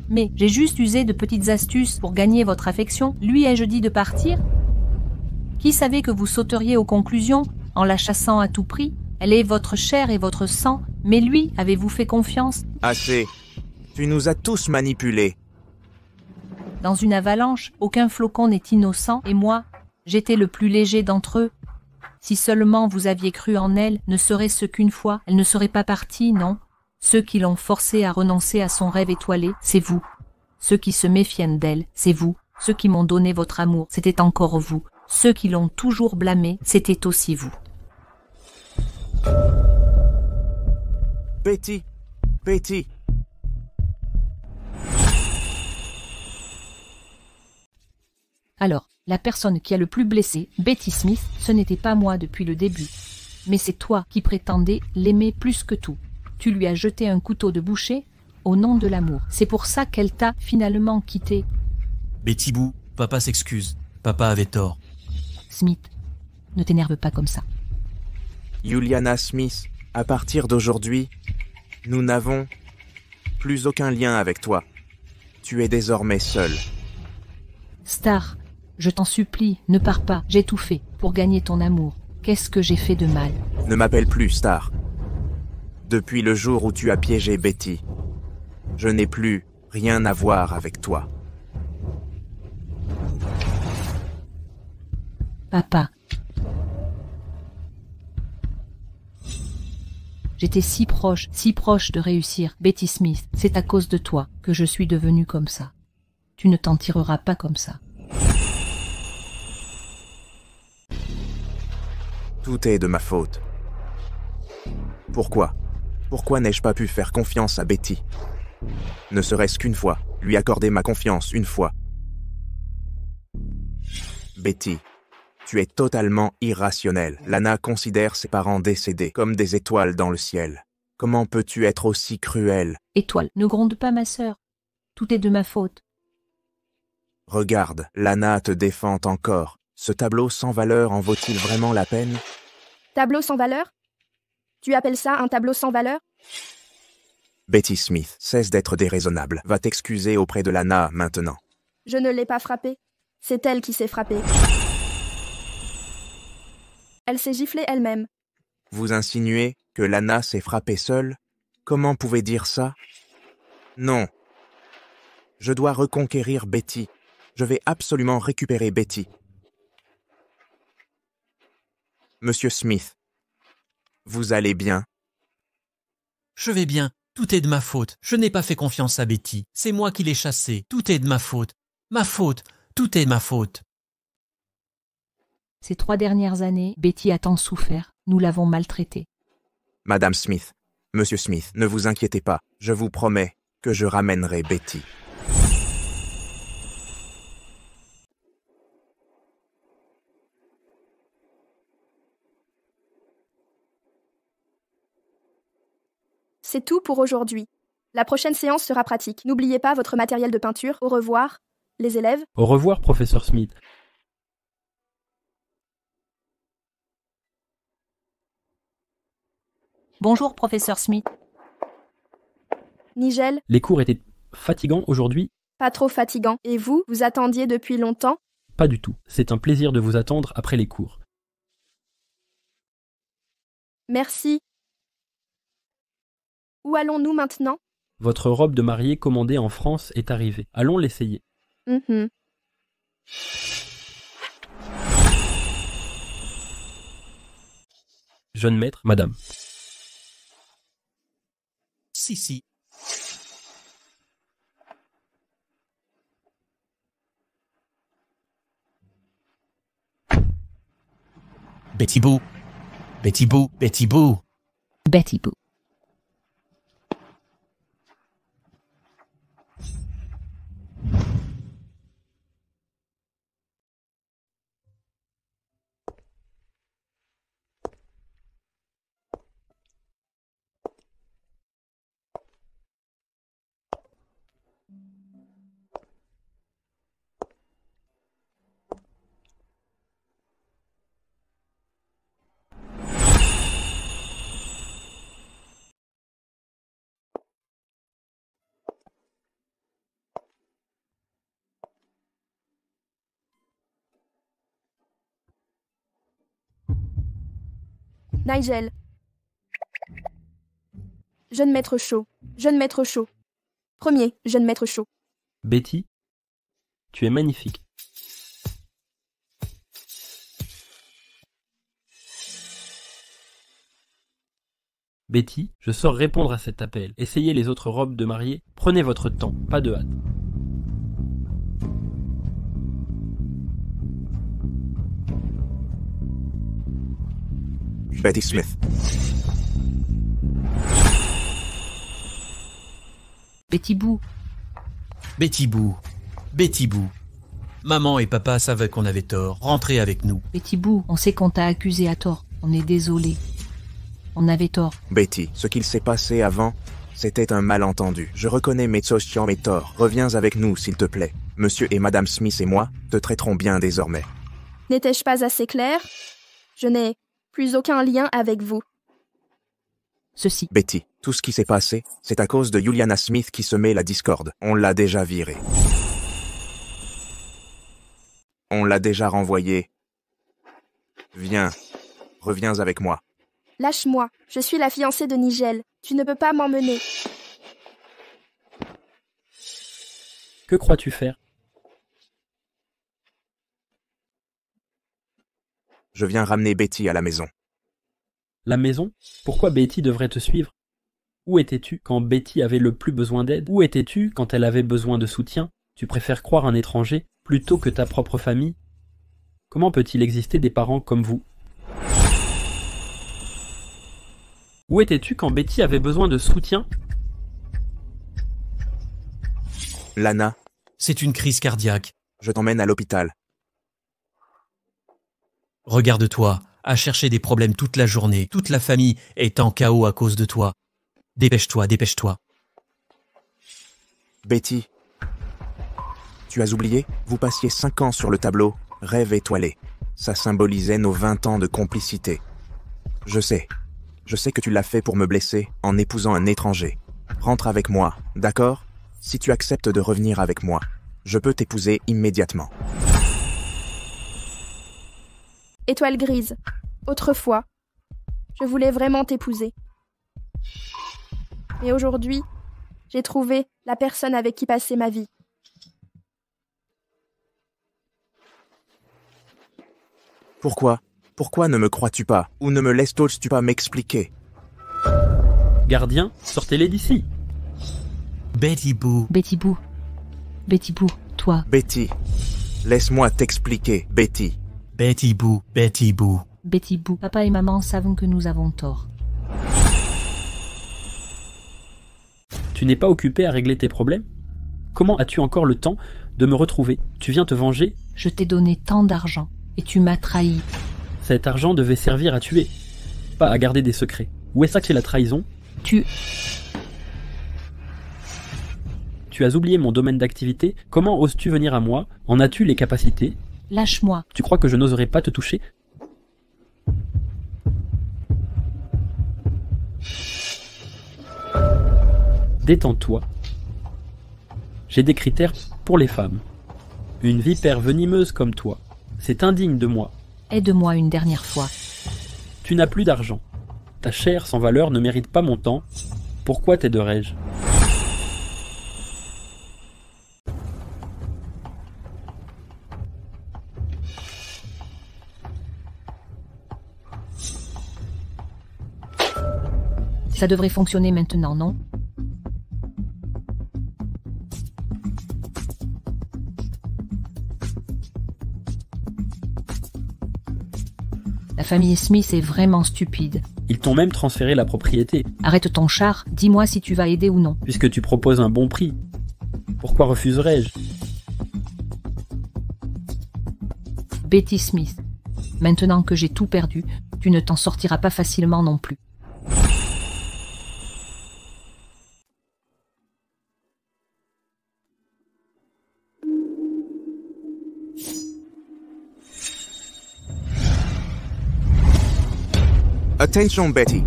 Mais j'ai juste usé de petites astuces pour gagner votre affection. Lui ai-je dit de partir? Qui savait que vous sauteriez aux conclusions en la chassant à tout prix? Elle est votre chair et votre sang, mais lui, avez-vous fait confiance? Assez. Tu nous as tous manipulés. Dans une avalanche, aucun flocon n'est innocent, et moi, j'étais le plus léger d'entre eux. Si seulement vous aviez cru en elle, ne serait-ce qu'une fois, elle ne serait pas partie, non? Ceux qui l'ont forcée à renoncer à son rêve étoilé, c'est vous. Ceux qui se méfiennent d'elle, c'est vous. Ceux qui m'ont donné votre amour, c'était encore vous. Ceux qui l'ont toujours blâmée, c'était aussi vous. Betty! Betty! Alors, la personne qui a le plus blessé, Betty Smith, ce n'était pas moi depuis le début. Mais c'est toi qui prétendais l'aimer plus que tout. Tu lui as jeté un couteau de boucher au nom de l'amour. C'est pour ça qu'elle t'a finalement quitté. Betty Boo, papa s'excuse. Papa avait tort. Smith, ne t'énerve pas comme ça. Juliana Smith, à partir d'aujourd'hui, nous n'avons plus aucun lien avec toi. Tu es désormais seule. Star, je t'en supplie, ne pars pas. J'ai tout fait pour gagner ton amour. Qu'est-ce que j'ai fait de mal? Ne m'appelle plus Star. Depuis le jour où tu as piégé Betty, je n'ai plus Rien à voir avec toi. Papa. J'étais si proche de réussir, Betty Smith. C'est à cause de toi que je suis devenue comme ça. Tu ne t'en tireras pas comme ça. Tout est de ma faute. Pourquoi? Pourquoi n'ai-je pas pu faire confiance à Betty? Ne serait-ce qu'une fois, lui accorder ma confiance une fois. Betty, tu es totalement irrationnelle. Lana considère ses parents décédés comme des étoiles dans le ciel. Comment peux-tu être aussi cruelle? Étoile, ne gronde pas ma sœur. Tout est de ma faute. Regarde, Lana te défend encore. Ce tableau sans valeur en vaut-il vraiment la peine? Tableau sans valeur? Tu appelles ça un tableau sans valeur? Betty Smith, cesse d'être déraisonnable. Va t'excuser auprès de Lana maintenant. Je ne l'ai pas frappée. C'est elle qui s'est frappée. Elle s'est giflée elle-même. Vous insinuez que Lana s'est frappée seule? Comment pouvez dire ça? Non. Je dois reconquérir Betty. Je vais absolument récupérer Betty. Monsieur Smith, vous allez bien? Je vais bien. Tout est de ma faute. Je n'ai pas fait confiance à Betty. C'est moi qui l'ai chassée. Tout est de ma faute. Ma faute. Tout est de ma faute. Ces 3 dernières années, Betty a tant souffert. Nous l'avons maltraitée. Madame Smith, Monsieur Smith, ne vous inquiétez pas. Je vous promets que je ramènerai Betty. C'est tout pour aujourd'hui. La prochaine séance sera pratique. N'oubliez pas votre matériel de peinture. Au revoir, les élèves. Au revoir, professeur Smith. Bonjour, professeur Smith. Nigel, Les cours étaient fatigants aujourd'hui? pas trop fatigant. Et vous, vous attendiez depuis longtemps? Pas du tout. C'est un plaisir de vous attendre après les cours. Merci. Où allons-nous maintenant? Votre robe de mariée commandée en France est arrivée. Allons l'essayer. Jeune maître, madame. Si. Betty Boo. Betty Boo. Betty Boo. Betty Boo. Nigel. Jeune maître chaud. Jeune maître chaud. Premier, jeune maître chaud. Betty, tu es magnifique. Betty, je sors répondre à cet appel. Essayez les autres robes de mariée. Prenez votre temps, pas de hâte. Betty Smith. Betty Boo. Betty Boo. Betty Boo. Maman et papa savaient qu'on avait tort. Rentrez avec nous. Betty Boo, on sait qu'on t'a accusé à tort. On est désolé. On avait tort. Betty, ce qu'il s'est passé avant, c'était un malentendu. Je reconnais mes torts. Reviens avec nous, s'il te plaît. Monsieur et Madame Smith et moi te traiterons bien désormais. N'étais-je pas assez clair? Je n'ai plus aucun lien avec vous. Ceci. Betty, tout ce qui s'est passé, c'est à cause de Juliana Smith qui semait la discorde. On l'a déjà virée. On l'a déjà renvoyée. Viens, reviens avec moi. Lâche-moi, je suis la fiancée de Nigel. Tu ne peux pas m'emmener. Que crois-tu faire? Je viens ramener Betty à la maison. La maison? Pourquoi Betty devrait te suivre? Où étais-tu quand Betty avait le plus besoin d'aide? Où étais-tu quand elle avait besoin de soutien? Tu préfères croire un étranger plutôt que ta propre famille? Comment peut-il exister des parents comme vous? Où étais-tu quand Betty avait besoin de soutien? Lana, C'est une crise cardiaque. je t'emmène à l'hôpital. Regarde-toi, à chercher des problèmes toute la journée. Toute la famille est en chaos à cause de toi. Dépêche-toi, dépêche-toi. Betty, tu as oublié? Vous passiez 5 ans sur le tableau, rêve étoilé. Ça symbolisait nos 20 ans de complicité. Je sais que tu l'as fait pour me blesser en épousant un étranger. Rentre avec moi, d'accord? Si tu acceptes de revenir avec moi, je peux t'épouser immédiatement. Étoile grise. Autrefois, je voulais vraiment t'épouser. Mais aujourd'hui, j'ai trouvé la personne avec qui passer ma vie. Pourquoi ne me crois-tu pas? Ou ne me laisses-tu pas m'expliquer? Gardien, sortez-les d'ici. Betty Boo. Betty Boo. Betty Boo, toi. Betty, laisse-moi t'expliquer, Betty. Betty Boo. Betty Boo. Betty Boo. Papa et maman savent que nous avons tort. Tu n'es pas occupé à régler tes problèmes? Comment as-tu encore le temps de me retrouver? Tu viens te venger? Je t'ai donné tant d'argent et tu m'as trahi. Cet argent devait servir à tuer, pas à garder des secrets. Où est-ce que c'est la trahison? Tu as oublié mon domaine d'activité? Comment oses-tu venir à moi? En as-tu les capacités? Lâche-moi. Tu crois que je n'oserais pas te toucher? Détends-toi. J'ai des critères pour les femmes. Une vipère venimeuse comme toi, c'est indigne de moi. Aide-moi une dernière fois. Tu n'as plus d'argent. Ta chair sans valeur ne mérite pas mon temps. Pourquoi t'aiderais-je? Ça devrait fonctionner maintenant, non? La famille Smith est vraiment stupide. Ils t'ont même transféré la propriété, Arrête ton char, dis-moi si tu vas aider ou non. puisque tu proposes un bon prix. Pourquoi refuserais-je? Betty Smith. Maintenant que j'ai tout perdu, tu ne t'en sortiras pas facilement non plus. Attention, Betty.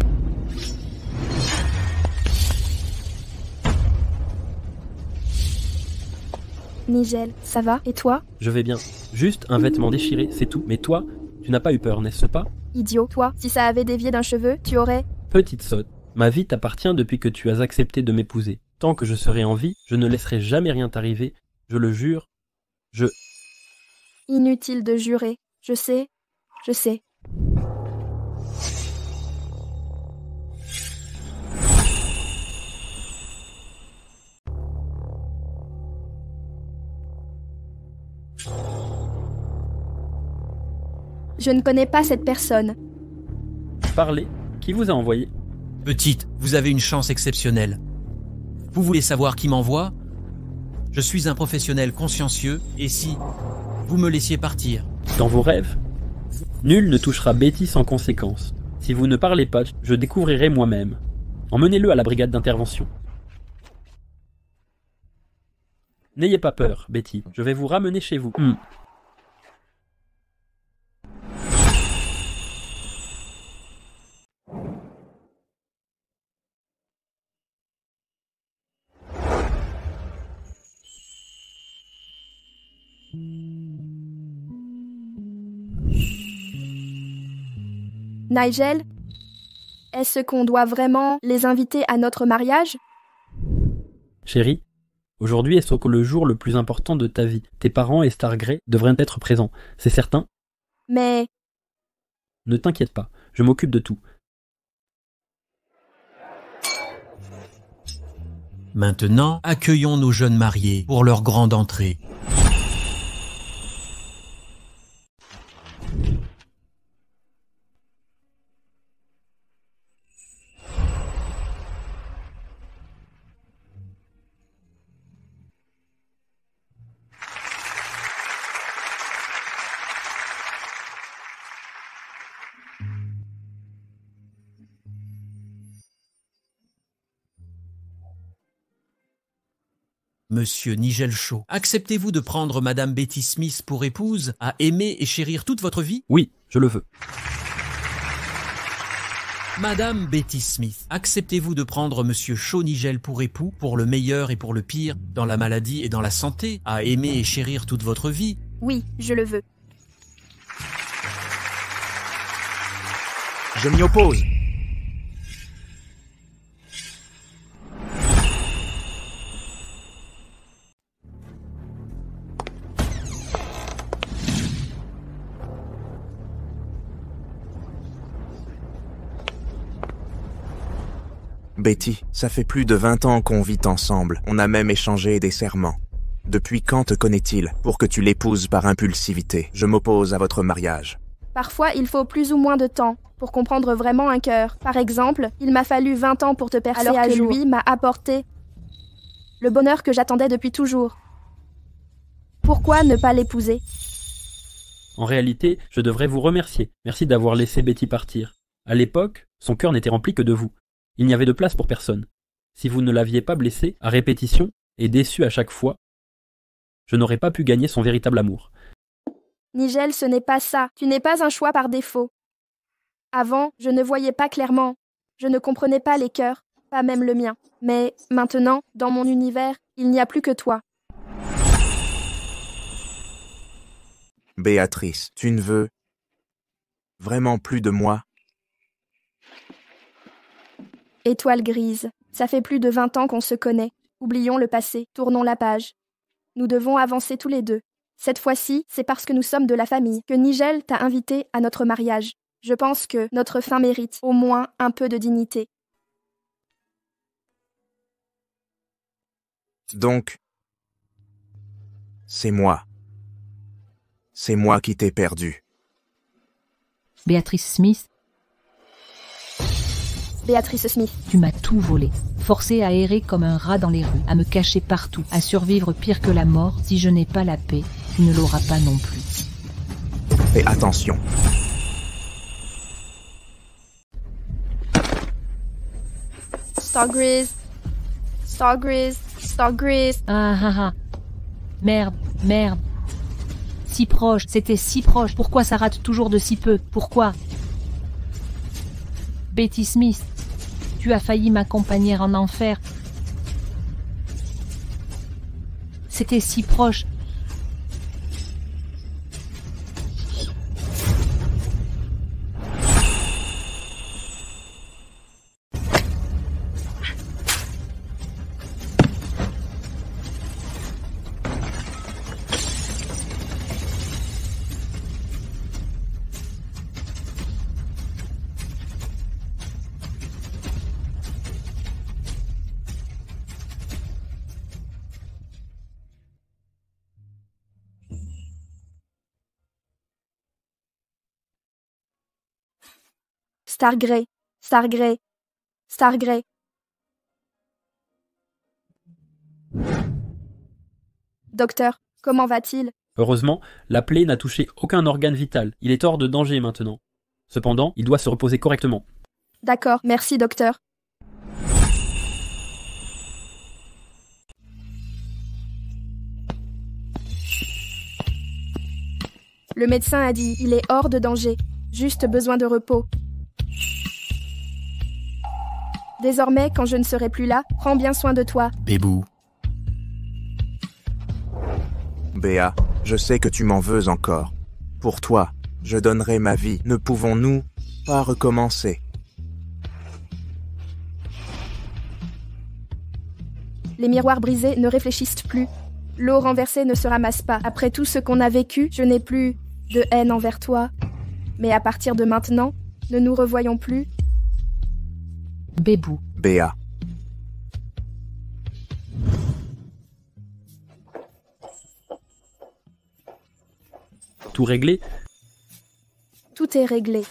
Nigel, ça va? Et toi? Je vais bien. Juste un vêtement déchiré, c'est tout. Mais toi, tu n'as pas eu peur, n'est-ce pas? Idiot, toi, si ça avait dévié d'un cheveu, tu aurais... Petite sotte, ma vie t'appartient depuis que tu as accepté de m'épouser. Tant que je serai en vie, je ne laisserai jamais rien t'arriver. Je le jure. Inutile de jurer. Je sais. Je ne connais pas cette personne. Parlez. Qui vous a envoyé? Petite, vous avez une chance exceptionnelle. Vous voulez savoir qui m'envoie? Je suis un professionnel consciencieux, et si vous me laissiez partir? Dans vos rêves? Nul ne touchera Betty sans conséquence. Si vous ne parlez pas, je découvrirai moi-même. Emmenez-le à la brigade d'intervention. N'ayez pas peur, Betty. Je vais vous ramener chez vous. Nigel, est-ce qu'on doit vraiment les inviter à notre mariage? Chérie, Aujourd'hui est le jour le plus important de ta vie. Tes parents et Star Grey devraient être présents, c'est certain. Mais Ne t'inquiète pas, je m'occupe de tout. Maintenant, accueillons nos jeunes mariés pour leur grande entrée. Monsieur Nigel Shaw, acceptez-vous de prendre Madame Betty Smith pour épouse, à aimer et chérir toute votre vie? Oui, je le veux. Madame Betty Smith, acceptez-vous de prendre Monsieur Shaw Nigel pour époux, pour le meilleur et pour le pire, dans la maladie et dans la santé, à aimer et chérir toute votre vie? oui, je le veux. Je m'y oppose. Betty, ça fait plus de 20 ans qu'on vit ensemble. On a même échangé des serments. Depuis quand te connaît-il pour que tu l'épouses par impulsivité? Je m'oppose à votre mariage. Parfois, il faut plus ou moins de temps pour comprendre vraiment un cœur. Par exemple, il m'a fallu 20 ans pour te percer, alors que lui m'a apporté le bonheur que j'attendais depuis toujours. Pourquoi ne pas l'épouser? En réalité, je devrais vous remercier. Merci d'avoir laissé Betty partir. À l'époque, son cœur n'était rempli que de vous. Il n'y avait de place pour personne. Si vous ne l'aviez pas blessé à répétition et déçu à chaque fois, je n'aurais pas pu gagner son véritable amour. Nigel, ce n'est pas ça. Tu n'es pas un choix par défaut. Avant, je ne voyais pas clairement. Je ne comprenais pas les cœurs, pas même le mien. Mais maintenant, dans mon univers, il n'y a plus que toi. Béatrice, tu ne veux vraiment plus de moi? Étoile grise, ça fait plus de 20 ans qu'on se connaît. Oublions le passé, tournons la page. Nous devons avancer tous les deux. Cette fois-ci, c'est parce que nous sommes de la famille que Nigel t'a invité à notre mariage. Je pense que notre fin mérite au moins un peu de dignité. Donc, c'est moi. C'est moi qui t'ai perdu. Béatrice Smith, Béatrice Smith, tu m'as tout volé. Forcé à errer comme un rat dans les rues, à me cacher partout, à survivre pire que la mort. Si je n'ai pas la paix, tu ne l'auras pas non plus. Fais attention. Stargriz, Stargriz, Stargriz. Ah ah ah. Merde, merde. Si proche, c'était si proche. Pourquoi ça rate toujours de si peu? Pourquoi? Betty Smith, tu as failli m'accompagner en enfer. C'était si proche. Stargrey, Stargrey, Stargrey. Docteur, comment va-t-il? Heureusement, la plaie n'a touché aucun organe vital. Il est hors de danger maintenant. Cependant, il doit se reposer correctement. D'accord, merci docteur. Le médecin a dit, il est hors de danger. Juste besoin de repos. Désormais, quand je ne serai plus là, prends bien soin de toi. Bébou. Béa, je sais que tu m'en veux encore. Pour toi, je donnerai ma vie. Ne pouvons-nous pas recommencer? Les miroirs brisés ne réfléchissent plus. L'eau renversée ne se ramasse pas. Après tout ce qu'on a vécu, je n'ai plus de haine envers toi. Mais à partir de maintenant, ne nous revoyons plus. Bébou. Béa. Tout réglé? Tout est réglé.